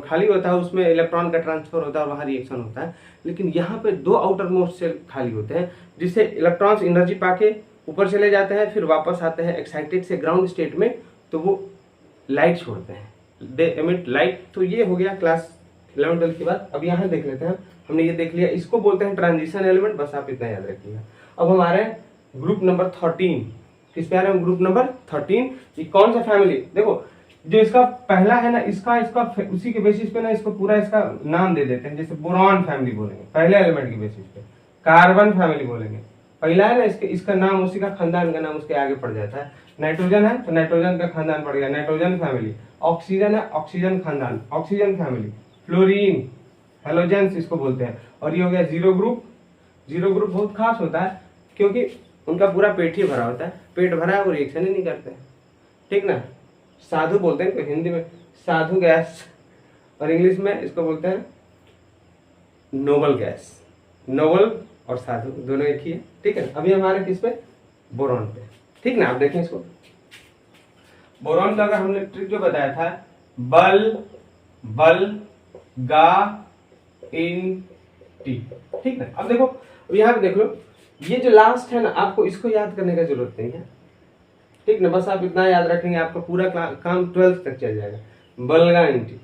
खाली होता है, उसमें इलेक्ट्रॉन का ट्रांसफर होता है और वहाँ रिएक्शन होता है। लेकिन यहाँ पे दो आउटर मोस्ट सेल खाली होते हैं जिससे इलेक्ट्रॉन्स एनर्जी पाके ऊपर चले जाते हैं, फिर वापस आते हैं एक्साइटेड से ग्राउंड स्टेट में, तो वो लाइट छोड़ते हैं, दे एमिट लाइट। तो ये हो गया क्लास 11 12 के बाद। अब यहाँ देख लेते हैं, हमने ये देख लिया, इसको बोलते हैं ट्रांजिशन एलिमेंट, बस आप इतना याद रखिएगा। अब हमारे ग्रुप नंबर 13, किस पे आ रहे हैं? Group number 13। ये कौन सा फैमिली? देखो, जो इसका पहला है ना, इसका उसी के बेसिस पे ना इसको पूरा इसका नाम दे देते हैं, जैसे बोरॉन फैमिली बोलेंगे पहले एलिमेंट के बेसिस पे, कार्बन फैमिली बोलेंगे, पहला है ना इसका नाम उसी का खानदान का नाम उसके आगे पड़ जाता है। नाइट्रोजन है तो नाइट्रोजन का खानदान पड़ गया, नाइट्रोजन फैमिली। ऑक्सीजन है, ऑक्सीजन खानदान, ऑक्सीजन फैमिली। फ्लोरीन, हेलोजेंस इसको बोलते हैं। और ये हो गया जीरो ग्रुप। जीरो ग्रुप बहुत खास होता है क्योंकि उनका पूरा पेट ही भरा होता है, पेट भरा है वो रिएक्शन ही नहीं करते, ठीक ना। साधु बोलते हैं तो हिंदी में साधु गैस, और इंग्लिश में इसको बोलते हैं नोबल गैस। नोबल और साधु दोनों एक ही है, ठीक है। अभी हमारे किस पे? बोरॉन पे, ठीक ना। आप देखें इसको, बोरॉन का अगर हमने ट्रिक जो बताया था, बल गा इन टी, ठीक ना। अब देखो, यहाँ पे देख लो, ये जो लास्ट है ना, आपको इसको याद करने का जरूरत नहीं है, ठीक ना। बस आप इतना याद रखेंगे, आपका पूरा काम 12th तक चल जाएगा, बलगा इन टी,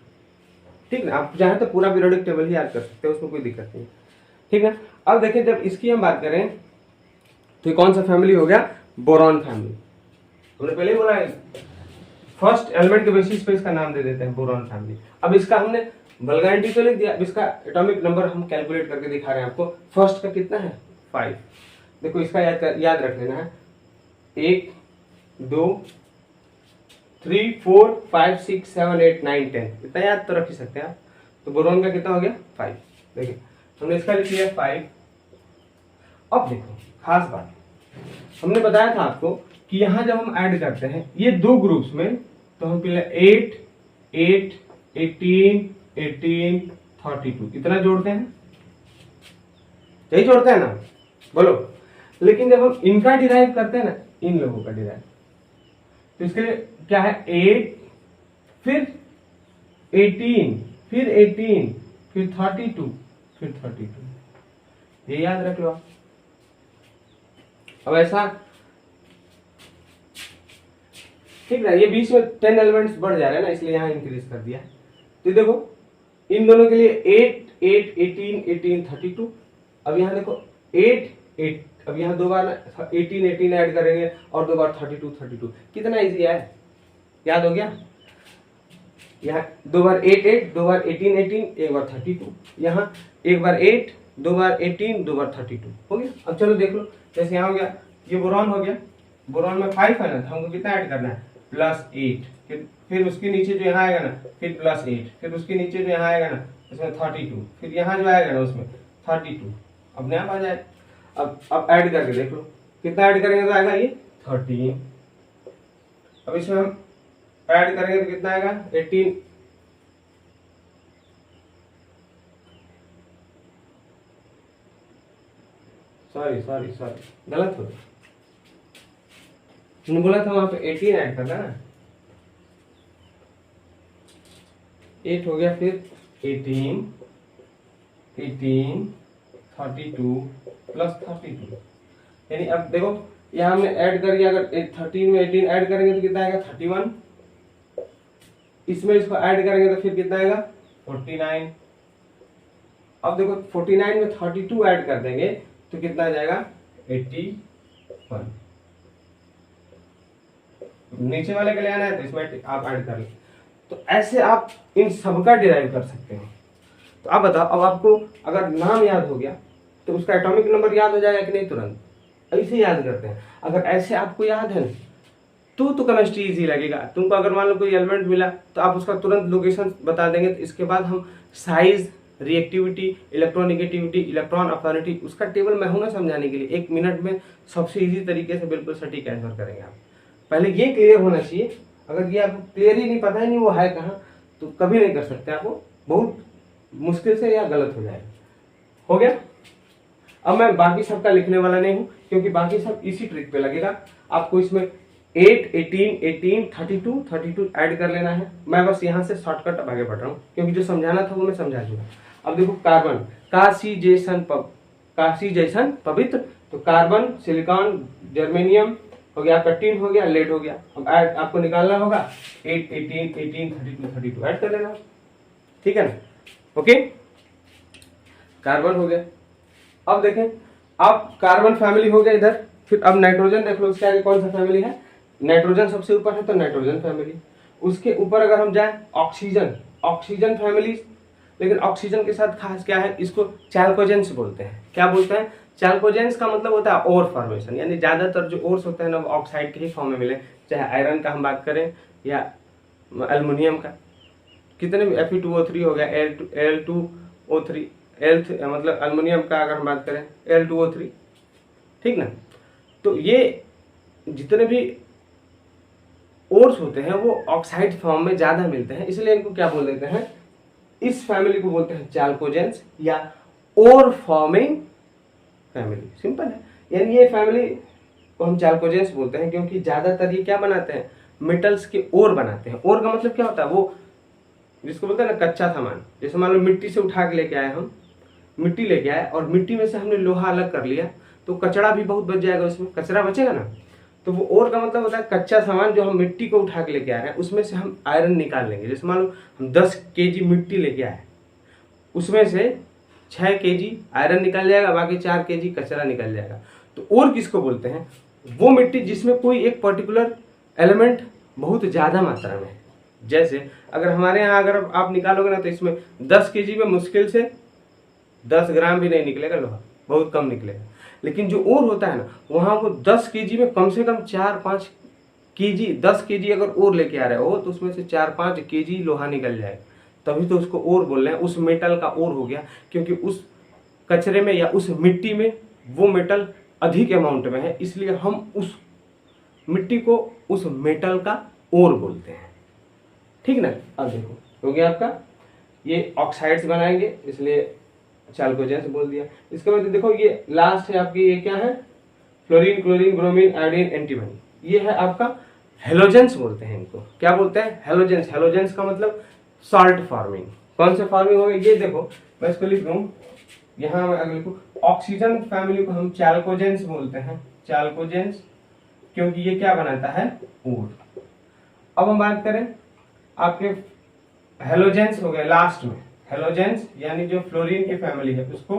ठीक ना। आप चाहे तो पूरा पीरियोडिक टेबल ही याद कर सकते हो, उसमें कोई दिक्कत नहीं, ठीक है। अब देखिए, जब इसकी हम बात करें तो ये कौन सा फैमिली हो गया? Boron family. हमने पहले ही बोला है, फर्स्ट एलिमेंट के बेसिस पे इसका नाम दे देते हैं बोरॉन फैमिली। अब इसका हमने बल्गाइंटी तो लिख दिया, अब इसका एटॉमिक नंबर हम कैलकुलेट करके दिखा रहे हैं आपको। फर्स्ट का कितना है? 5। देखो, इसका याद रख लेना है, 1 2 3 4 5 6 7 8 9 10, इतना याद तो रख ही सकते हैं आप। तो बोरॉन का कितना हो गया? 5। देखिए, हमने इसका लिख लिया 5। अब देखो, खास बात, हमने बताया था आपको कि यहां जब हम ऐड करते हैं ये दो ग्रुप्स में, तो हम पहले 8 8 18 18 32 इतना जोड़ते हैं, यही जोड़ते हैं ना, बोलो। लेकिन जब हम इनका डिराइव करते हैं ना, इन लोगों का डिराइव, तो इसके लिए क्या है? 8 फिर 18 फिर 18 फिर 32 फिर 32, ये याद रख लो आप। अब ऐसा, ठीक ना, ये बीच में 10 एलिमेंट्स बढ़ जा रहे हैं ना, इसलिए यहां इंक्रीज कर दिया। तो देखो, इन दोनों के लिए 8 8 18 18 32। अब यहाँ देखो 8 8, अब यहाँ दो बार 18 18 ऐड करेंगे और दो बार 32 32, कितना इजी है, याद हो गया। यहाँ दो बार 8 8, दो बार 18 18, एक बार 32, यहाँ एक बार 8, दो बार 18, दो बार 32 हो गया। अब चलो देख लो, जैसे यहाँ हो गया, ये बोरॉन हो गया, बोरॉन में 5 है ना, तो हमको कितना ऐड करना है? +8, फिर उसके नीचे जो यहाँ आएगा ना, फिर +8, फिर उसके नीचे जो यहाँ आएगा ना, उसमें 32, फिर यहाँ जो आएगा ना उसमें 32, अपने आप आ जाए। अब ऐड करके देख लो, कितना ऐड करेंगे तो आएगा ये 13। अब इसमें हम ऐड करेंगे तो कितना आएगा? 18। सॉरी गलत हो गया, मैंने बोला था वहां पे 18 ऐड करना ना, 8 हो गया, फिर 18 18 32 +32, यानी अब देखो यहाँ हमने ऐड कर दिया, अगर 13 में 18 ऐड करेंगे तो कितना आएगा? 31। इसमें इसको ऐड करेंगे तो फिर कितना आएगा? 49। अब देखो 49 में 32 ऐड कर देंगे तो कितना आ जाएगा? 81। नीचे वाले के लिए आना है तो इसमें आप ऐड कर लें। तो ऐसे आप इन सबका डिराइव कर सकते हैं। तो आप बताओ, अब आपको अगर नाम याद हो गया तो उसका एटॉमिक नंबर याद हो जाएगा कि नहीं? तुरंत ऐसे याद करते हैं। अगर ऐसे आपको याद है तो केमिस्ट्री इजी लगेगा। तुमको अगर मान लो कोई एलिमेंट मिला तो आप उसका तुरंत लोकेशन बता देंगे, तो इसके बाद हम size reactivity, electronegativity, electron affinity, उसका टेबल मैं हूं ना समझाने के लिए। 1 मिनट में सबसे इजी तरीके से बिल्कुल सटीक आंसर करेंगे आप। पहले ये क्लियर होना चाहिए। अगर ये आपको क्लियर ही नहीं, पता ही नहीं वो है कहाँ, तो कभी नहीं कर सकते, आपको बहुत मुश्किल से या गलत हो जाएगा। हो गया। अब मैं बाकी सबका लिखने वाला नहीं हूं, क्योंकि बाकी सब इसी ट्रिक पे लगेगा। आपको इसमें 8, 18, 18, 32, 32 ऐड कर लेना है। मैं बस यहाँ से शॉर्टकट अब आगे बढ़ रहा हूँ, क्योंकि जो समझाना था वो मैं समझा चुका। अब देखो कार्बन, काशी जैसन पवित्र, तो कार्बन, सिलिकॉन, जर्मेनियम हो गया, आपका टिन हो गया, लेड हो गया। अब ऐड आपको निकालना होगा 8, 18, 18, 32, 32 ऐड कर लेना, ठीक है ना। ओके, कार्बन हो गया। अब देखें, अब कार्बन फैमिली हो गया इधर, फिर अब नाइट्रोजन देख लो, उसके आगे कौन सा फैमिली है, नाइट्रोजन सबसे ऊपर है तो नाइट्रोजन फैमिली। उसके ऊपर अगर हम जाए ऑक्सीजन फैमिली, लेकिन ऑक्सीजन के साथ खास क्या है, इसको चैल्कोजेंस बोलते हैं। क्या बोलते हैं, चैल्कोजेंस का मतलब होता है ओर फॉर्मेशन, यानी ज्यादातर जो ओर्स होते हैं ना वो ऑक्साइड के ही फॉर्म में मिले, चाहे आयरन का हम बात करें या एल्युमिनियम का। कितने भी Fe2O3 हो गया, Al2O3, मतलब एल्युमिनियम का अगर हम बात करें Al2O3, ठीक ना। तो ये जितने भी ओर्स होते हैं वो ऑक्साइड फॉर्म में ज्यादा मिलते हैं, इसलिए इनको क्या बोल देते हैं, इस फैमिली को बोलते हैं चैल्कोजेंस या ओर फॉर्मिंग फैमिली। सिंपल है, यानी ये फैमिली को हम चैल्कोजेंस बोलते हैं, क्योंकि ज्यादातर ये क्या बनाते हैं, मेटल्स के ओर बनाते हैं। ओर का मतलब क्या होता है, वो जिसको बोलते हैं ना कच्चा सामान। जैसे मान लो मिट्टी से उठा के लेके आए, हम मिट्टी लेके आए और मिट्टी में से हमने लोहा अलग कर लिया, तो कचरा भी बहुत बच जाएगा, उसमें कचरा बचेगा ना। तो वो ओर का मतलब होता है कच्चा सामान, जो हम मिट्टी को उठा के लेके आ रहे हैं उसमें से हम आयरन निकाल लेंगे। जैसे मान लो हम 10 kg मिट्टी लेके आए, उसमें से 6 kg आयरन निकल जाएगा, बाकी 4 kg कचरा निकल जाएगा। तो ओर किसको बोलते हैं, वो मिट्टी जिसमें कोई एक पर्टिकुलर एलिमेंट बहुत ज्यादा मात्रा में है। जैसे अगर हमारे यहाँ अगर आप निकालोगे ना, तो इसमें 10 kg में मुश्किल से 10 ग्राम भी नहीं निकलेगा लोहा, बहुत कम निकलेगा। लेकिन जो ओर होता है ना, वहां वो 10 kg में कम से कम 4-5 kg, 10 kg अगर ओर लेके आ रहे हो तो उसमें से 4-5 kg लोहा निकल जाएगा, तभी तो उसको ओर बोल रहे हैं। उस मेटल का ओर हो गया, क्योंकि उस कचरे में या उस मिट्टी में वो मेटल अधिक अमाउंट में है, इसलिए हम उस मिट्टी को उस मेटल का ओर बोलते हैं, ठीक ना। अब देखो हो गया आपका, ये ऑक्साइड्स बनाएंगे इसलिए चैल्कोजेंस बोल दिया। इसके बाद देखो ये लास्ट है आपकी, ये क्या है, fluorine, chlorine, bromine, iodine, antimony, ये है आपका हेलोजेंस बोलते हैं इनको। क्या बोलते हैं, हेलोजेंस। हेलोजेंस का मतलब सॉल्ट फार्मिंग। कौन से फार्मिंग हो गए, ये देखो मैं इसको लिख दूं, यहाँ मैं अगर लिखूं ऑक्सीजन फैमिली को हम चैल्कोजेंस बोलते हैं, चैल्कोजेंस, क्योंकि ये क्या बनाता है, ओर। अब हम बात करें आपके हेलोजेंस हो गए लास्ट में, हेलोजेंस यानी जो फ्लोरीन की फैमिली है उसको,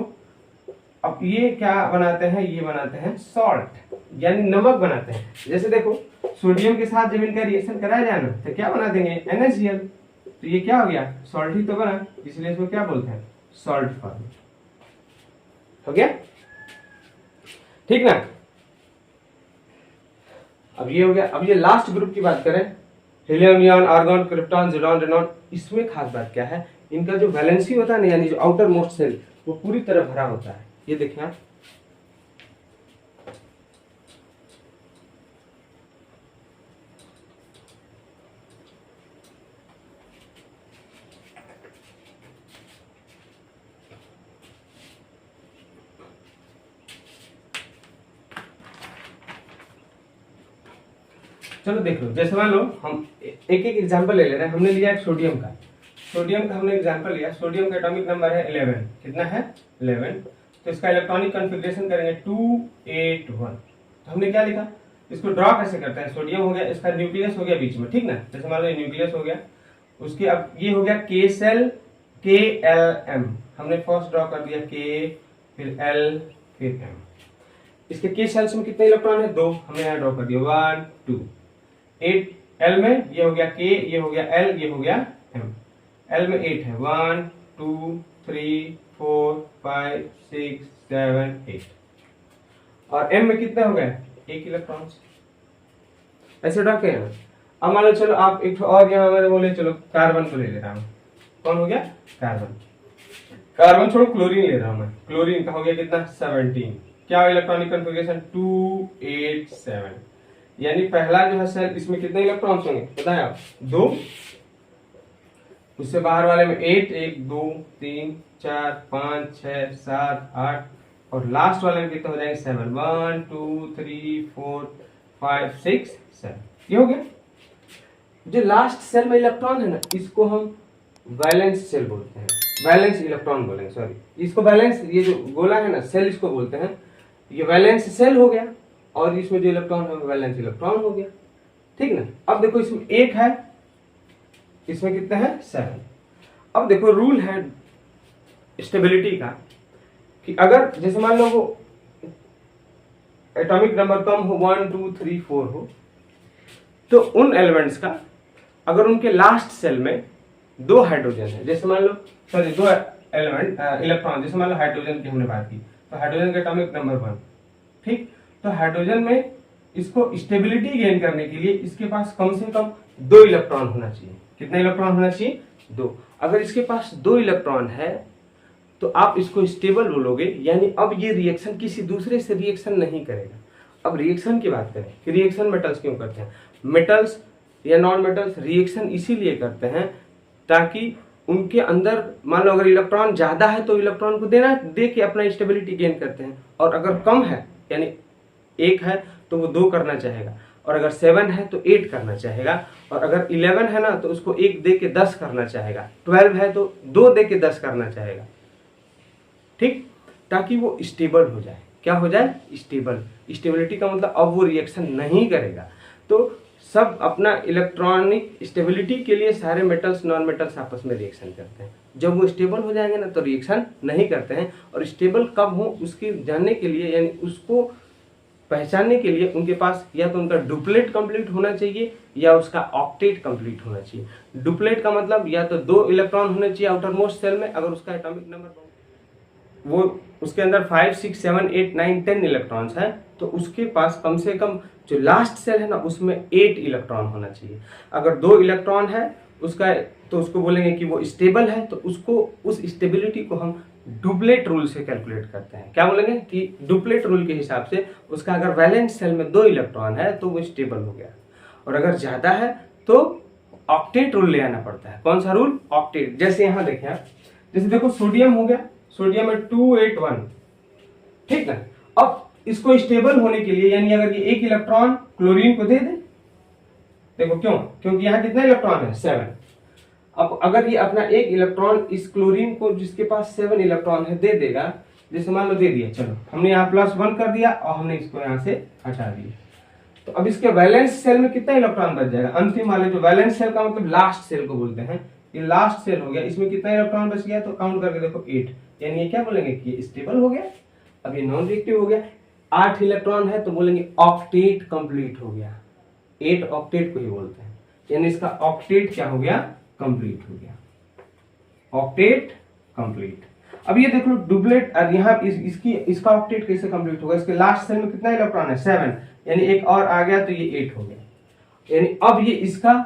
अब ये क्या बनाते हैं, ये बनाते हैं सॉल्ट यानी नमक बनाते हैं। जैसे देखो सोडियम के साथ जब इनका रिएक्शन कराया जाए ना, तो क्या बना देंगे, NaCl, तो ये क्या हो गया, सॉल्ट ही तो बना, इसलिए इसको क्या बोलते हैं, सॉल्ट फॉर्म। हो गया, ठीक ना। अब ये हो गया। अब ये लास्ट ग्रुप की बात करें, helium, neon, argon, krypton, ज़ीलॉन, Renan, इसमें खास बात क्या है, इनका जो वैलेंसी होता है ना, यानी जो आउटर मोस्ट सेल, वो पूरी तरह भरा होता है। ये देखें आप, चलो देख लो। जैसे मान लो हम एक एक एग्जांपल ले ले रहे हैं। हमने लिया एक सोडियम का, सोडियम का हमने एग्जांपल लिया। सोडियम का एटॉमिक नंबर है 11, कितना है 11। तो इसका इलेक्ट्रॉनिक कॉन्फ़िगरेशन करेंगे 281। तो हमने क्या लिखा, इसको ड्रॉ कैसे करते हैं, सोडियम हो गया, इसका न्यूक्लियस हो गया बीच में, ठीक ना। जैसे मान लो न्यूक्लियस हो गया, उसके अब ये हो गया K सेल KLM, हमने फर्स्ट ड्रॉ कर दिया K, फिर L, फिर M। इसके K सेल्स में कितने इलेक्ट्रॉन है, 2, हमने यहाँ ड्रॉ कर दिया 1 2। 8 L में ये हो गया K, ये हो गया L, ये हो गया M। L में 8 है, 1 2 3 4 5 6 7 8। और M में कितने हो गए, 1 इलेक्ट्रॉन। ऐसे ड्रॉ किया ना। अब मान लो चलो आप एक और यहाँ मैंने बोले, चलो कार्बन को ले ले रहा हूँ। कौन हो गया, कार्बन। कार्बन छोड़ो क्लोरीन ले रहा हूं मैं, क्लोरीन का हो गया कितना 17, क्या इलेक्ट्रॉनिक कन्फिग्रेशन 287, यानी पहला जो है सेल इसमें कितने इलेक्ट्रॉन्स होंगे बताएं आप, 2, उससे बाहर वाले में 8, 1 2 3 4 5 6 7 8 और लास्ट वाले में कितने हो जाएंगे 7, 1 2 3 4 5 6 7, ये हो गया। जो लास्ट सेल में इलेक्ट्रॉन है ना इसको हम वैलेंस सेल बोलते हैं, वैलेंस इलेक्ट्रॉन बोलेंगे, सॉरी इसको वैलेंस, ये जो गोला है ना सेल इसको बोलते हैं, ये वैलेंस सेल हो गया और इसमें जो इलेक्ट्रॉन है वैलेंस इलेक्ट्रॉन हो गया, ठीक ना। अब देखो इसमें 1 है, इसमें कितने हैं 7। अब देखो रूल है स्टेबिलिटी का कि अगर जैसे मान लो वो एटॉमिक नंबर कम हो 1 2 3 4 हो तो उन एलिमेंट्स का अगर उनके लास्ट सेल में 2 हाइड्रोजन है, जैसे मान लो सॉरी 2 एलिमेंट इलेक्ट्रॉन, जैसे मान लो हाइड्रोजन की हमने बात की तो हाइड्रोजन का एटॉमिक नंबर 1, ठीक, तो हाइड्रोजन में इसको स्टेबिलिटी गेन करने के लिए इसके पास कम से कम 2 इलेक्ट्रॉन होना चाहिए। कितने इलेक्ट्रॉन होना चाहिए 2। अगर इसके पास 2 इलेक्ट्रॉन है तो आप इसको स्टेबल बोलोगे, यानी अब ये रिएक्शन किसी दूसरे से रिएक्शन नहीं करेगा। अब रिएक्शन की बात करें कि रिएक्शन मेटल्स क्यों करते हैं, मेटल्स या नॉन मेटल्स रिएक्शन इसीलिए करते हैं ताकि उनके अंदर मान लो अगर इलेक्ट्रॉन ज्यादा है तो इलेक्ट्रॉन को दे के अपना स्टेबिलिटी गेन करते हैं, और अगर कम है यानी 1 है तो वो 2 करना चाहेगा, और अगर 7 है तो 8 करना चाहेगा, और अगर 11 है ना तो उसको 1 दे के 10 करना चाहेगा, 12 है तो 2 दे के 10 करना चाहेगा, ठीक, ताकि वो स्टेबल हो जाए। क्या हो जाए स्टेबल। स्टेबिलिटी का मतलब अब वो रिएक्शन नहीं करेगा। तो सब अपना इलेक्ट्रॉनिक स्टेबिलिटी के लिए सारे मेटल्स नॉन मेटल्स आपस में रिएक्शन करते हैं। जब वो स्टेबल हो जाएंगे ना तो रिएक्शन नहीं करते हैं, और स्टेबल कब हो उसकी जानने के लिए यानी उसको पहचानने के लिए उनके पास या तो उनका डुप्लेट कंप्लीट होना चाहिए या उसका ऑक्टेट कंप्लीट होना चाहिए। डुप्लेट का मतलब या तो 2 इलेक्ट्रॉन होने चाहिए आउटर मोस्ट सेल में, अगर उसका एटॉमिक नंबर वो उसके अंदर 5 6 7 8 9 10 इलेक्ट्रॉन्स हैं तो उसके पास कम से कम जो लास्ट सेल है ना उसमें 8 इलेक्ट्रॉन होना चाहिए। अगर 2 इलेक्ट्रॉन है उसका तो उसको बोलेंगे कि वो स्टेबल है, तो उसको उस स्टेबिलिटी को हम डुप्लेट रूल से कैलकुलेट करते हैं। क्या बोलेंगे कि डुप्लेट रूल के हिसाब से उसका अगर वैलेंस सेल में 2 इलेक्ट्रॉन है तो वो स्टेबल हो गया, और अगर ज्यादा है तो ऑक्टेट रूल ले आना पड़ता है। कौन सा रूल ऑक्टेट। जैसे यहाँ देखें आप, जैसे देखो सोडियम हो गया, सोडियम में 281, ठीक है। अब इसको स्टेबल होने के लिए यानी अगर ये 1 इलेक्ट्रॉन क्लोरीन को दे दे, देखो क्यों, क्योंकि यहाँ कितना इलेक्ट्रॉन है 7। अब अगर ये अपना 1 इलेक्ट्रॉन इस क्लोरीन को जिसके पास 7 इलेक्ट्रॉन है दे देगा, जैसे मान लो दे दिया, चलो हमने यहाँ +1 कर दिया और हमने इसको यहाँ से हटा दिया, तो अब इसके वैलेंस सेल में कितना इलेक्ट्रॉन बच जाएगा। अंतिम वाले जो वैलेंस सेल का मतलब लास्ट सेल को बोलते हैं, ये लास्ट सेल हो गया, इसमें कितना इलेक्ट्रॉन बच गया तो काउंट करके देखो 8, यानी ये क्या बोलेंगे कि ये स्टेबल हो गया। अब ये नॉन रिएक्टिव हो गया, 8 इलेक्ट्रॉन है तो बोलेंगे ऑक्टेट कंप्लीट हो गया, 8 ऑक्टेट को ही बोलते हैं, यानी इसका ऑक्टेट क्या हो गया कंप्लीट हो गया, ऑक्टेट कंप्लीट। अब ये देख लो डुप्लेट, यहाँ इसका ऑक्टेट कैसे कंप्लीट होगा, इसके लास्ट सेल में कितना इलेक्ट्रॉन है 7, यानी एक और आ गया तो ये 8 हो गया, यानी अब ये इसका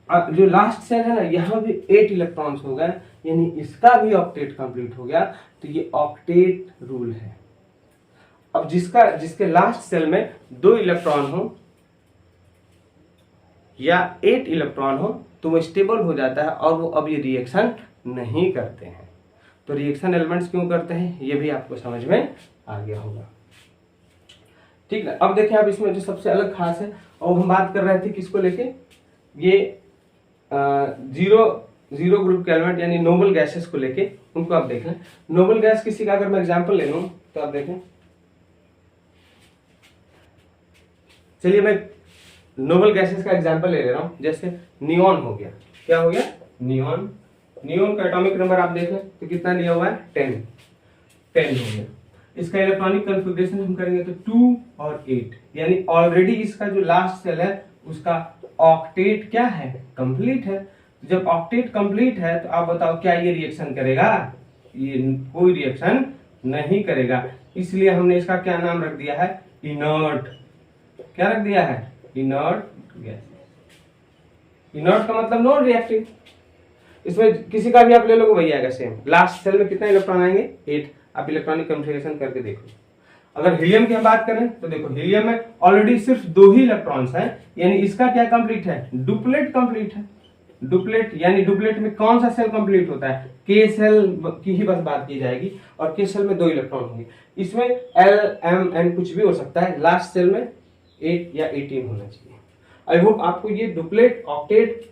जो लास्ट सेल है ना यहाँ भी 8 इलेक्ट्रॉन्स हो गए, यानी इसका भी ऑक्टेट कंप्लीट हो गया, तो ये ऑक्टेट रूल है। अब जिसके लास्ट सेल में 2 इलेक्ट्रॉन हो या 8 इलेक्ट्रॉन हो तो वो स्टेबल हो जाता है और वो अब ये रिएक्शन नहीं करते हैं। तो रिएक्शन एलिमेंट्स क्यों करते हैं ये भी आपको समझ में आ गया होगा, ठीक है। अब देखें आप इसमें जो सबसे अलग खास है, और हम बात कर रहे थे किसको लेके, ये जीरो ग्रुप के एलिमेंट यानी नोबल गैसेस को लेके, उनको आप देख लें। नोबल गैस किसी का अगर मैं एग्जांपल ले लूं तो आप देखें, चलिए मैं नोबल गैसेस का एग्जांपल ले रहा हूं, जैसे नियॉन हो गया, क्या हो गया नियॉन। नियॉन का एटॉमिक नंबर आप देख लें तो कितना लिया हुआ है 10 हो गया। इसका इलेक्ट्रॉनिक कन्फिग्रेशन हम करेंगे तो 2 और 8, यानी ऑलरेडी इसका जो लास्ट सेल है उसका ऑक्टेट क्या है कंप्लीट है। जब ऑक्टेट कंप्लीट है तो आप बताओ क्या ये रिएक्शन करेगा, ये कोई रिएक्शन नहीं करेगा, इसलिए हमने इसका क्या नाम रख दिया है इनर्ट। क्या रख दिया है इनर्ट गैस। इनर्ट का मतलब नॉन रिएक्टिव, इसमें किसी का भी आप ले लोगे वही आएगा सेम। लास्ट सेल में कितना इलेक्ट्रॉन आएंगे 8। आप इलेक्ट्रॉनिक कॉन्फ़िगरेशन करके देखो। अगर हीलियम की हम बात करें तो देखो हीलियम में ऑलरेडी सिर्फ 2 ही इलेक्ट्रॉन्स हैं, यानी इसका क्या कंप्लीट है, डुप्लेट कंप्लीट है। डुप्लेट यानी डुप्लेट में कौन सा सेल कंप्लीट होता है, के सेल की ही बस बात की जाएगी और के सेल में 2 इलेक्ट्रॉन होंगे। इसमें एल एम एन कुछ भी हो सकता है, लास्ट सेल में 8 या 18 होना चाहिए। आई होप आपको ये डुप्लेट, ऑक्टेट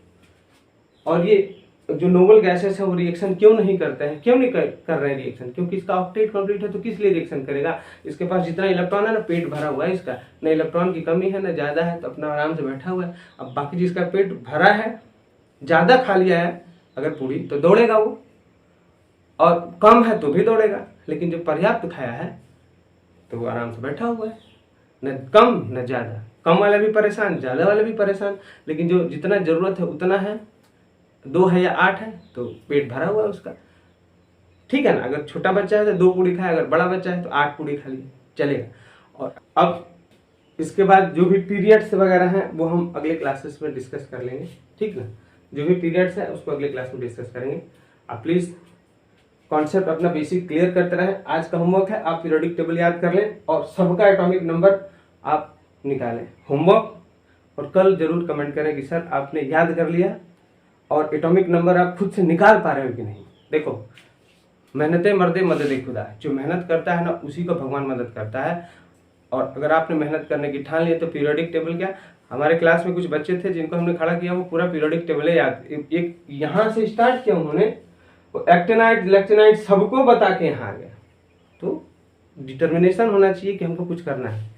और ये जो नोबल गैसेस है वो रिएक्शन क्यों नहीं करते हैं, क्यों नहीं कर रहे हैं रिएक्शन, क्योंकि इसका ऑक्टेट कंप्लीट है तो किस लिए रिएक्शन करेगा। इसके पास जितना इलेक्ट्रॉन है ना, पेट भरा हुआ है इसका, न इलेक्ट्रॉन की कमी है न ज्यादा है, तो अपना आराम से बैठा हुआ है। अब बाकी जिसका पेट भरा है, ज्यादा खा लिया है अगर पूरी, तो दौड़ेगा वो, और कम है तो भी दौड़ेगा। लेकिन जो पर्याप्त खाया है तो वो आराम से बैठा हुआ है, न कम न ज्यादा। कम वाला भी परेशान, ज्यादा वाला भी परेशान, लेकिन जो जितना जरूरत है उतना है। 2 है या 8 है तो पेट भरा हुआ है उसका, ठीक है ना। अगर छोटा बच्चा है तो 2 पूड़ी खाए, अगर बड़ा बच्चा है तो 8 पूड़ी खा लिए, चलेगा। और अब इसके बाद जो भी पीरियड्स वगैरह हैं वो हम अगले क्लासेस में डिस्कस कर लेंगे, ठीक ना। जो भी पीरियड्स है उसको अगले क्लास में डिस्कस करेंगे। आप प्लीज कॉन्सेप्ट अपना बेसिक क्लियर करते रहें। आज का होमवर्क है, आप पीरियोडिक टेबल याद कर लें और सबका एटॉमिक नंबर आप निकालें होमवर्क, और कल जरूर कमेंट करें कि सर आपने याद कर लिया और एटॉमिक नंबर आप खुद से निकाल पा रहे हो कि नहीं। देखो, मेहनते मर्दे मदद खुदा, जो मेहनत करता है ना उसी को भगवान मदद करता है। और अगर आपने मेहनत करने की ठान ली तो पीरियोडिक टेबल क्या, हमारे क्लास में कुछ बच्चे थे जिनको हमने खड़ा किया, वो पूरा पीरियोडिक टेबल है याद, एक यहाँ से स्टार्ट किया उन्होंने, वो एक्टिनाइट लेक्टिनाइट सबको बता के यहाँ आ गया। तो डिटर्मिनेशन होना चाहिए कि हमको कुछ करना है,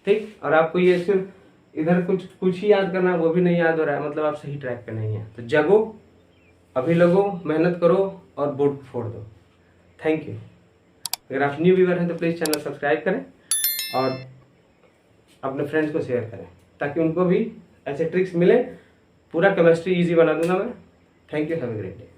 ठीक। और आपको ये सिर्फ इधर कुछ ही याद करना, वो भी नहीं याद हो रहा है, मतलब आप सही ट्रैक पे नहीं है। तो जगो, अभी लगो, मेहनत करो और बोर्ड फोड़ दो। Thank you. अगर आप न्यू व्यूअर हैं तो प्लीज़ चैनल सब्सक्राइब करें और अपने फ्रेंड्स को शेयर करें ताकि उनको भी ऐसे ट्रिक्स मिले। पूरा केमिस्ट्री इजी बना दूंगा मैं। Thank you, have a great day.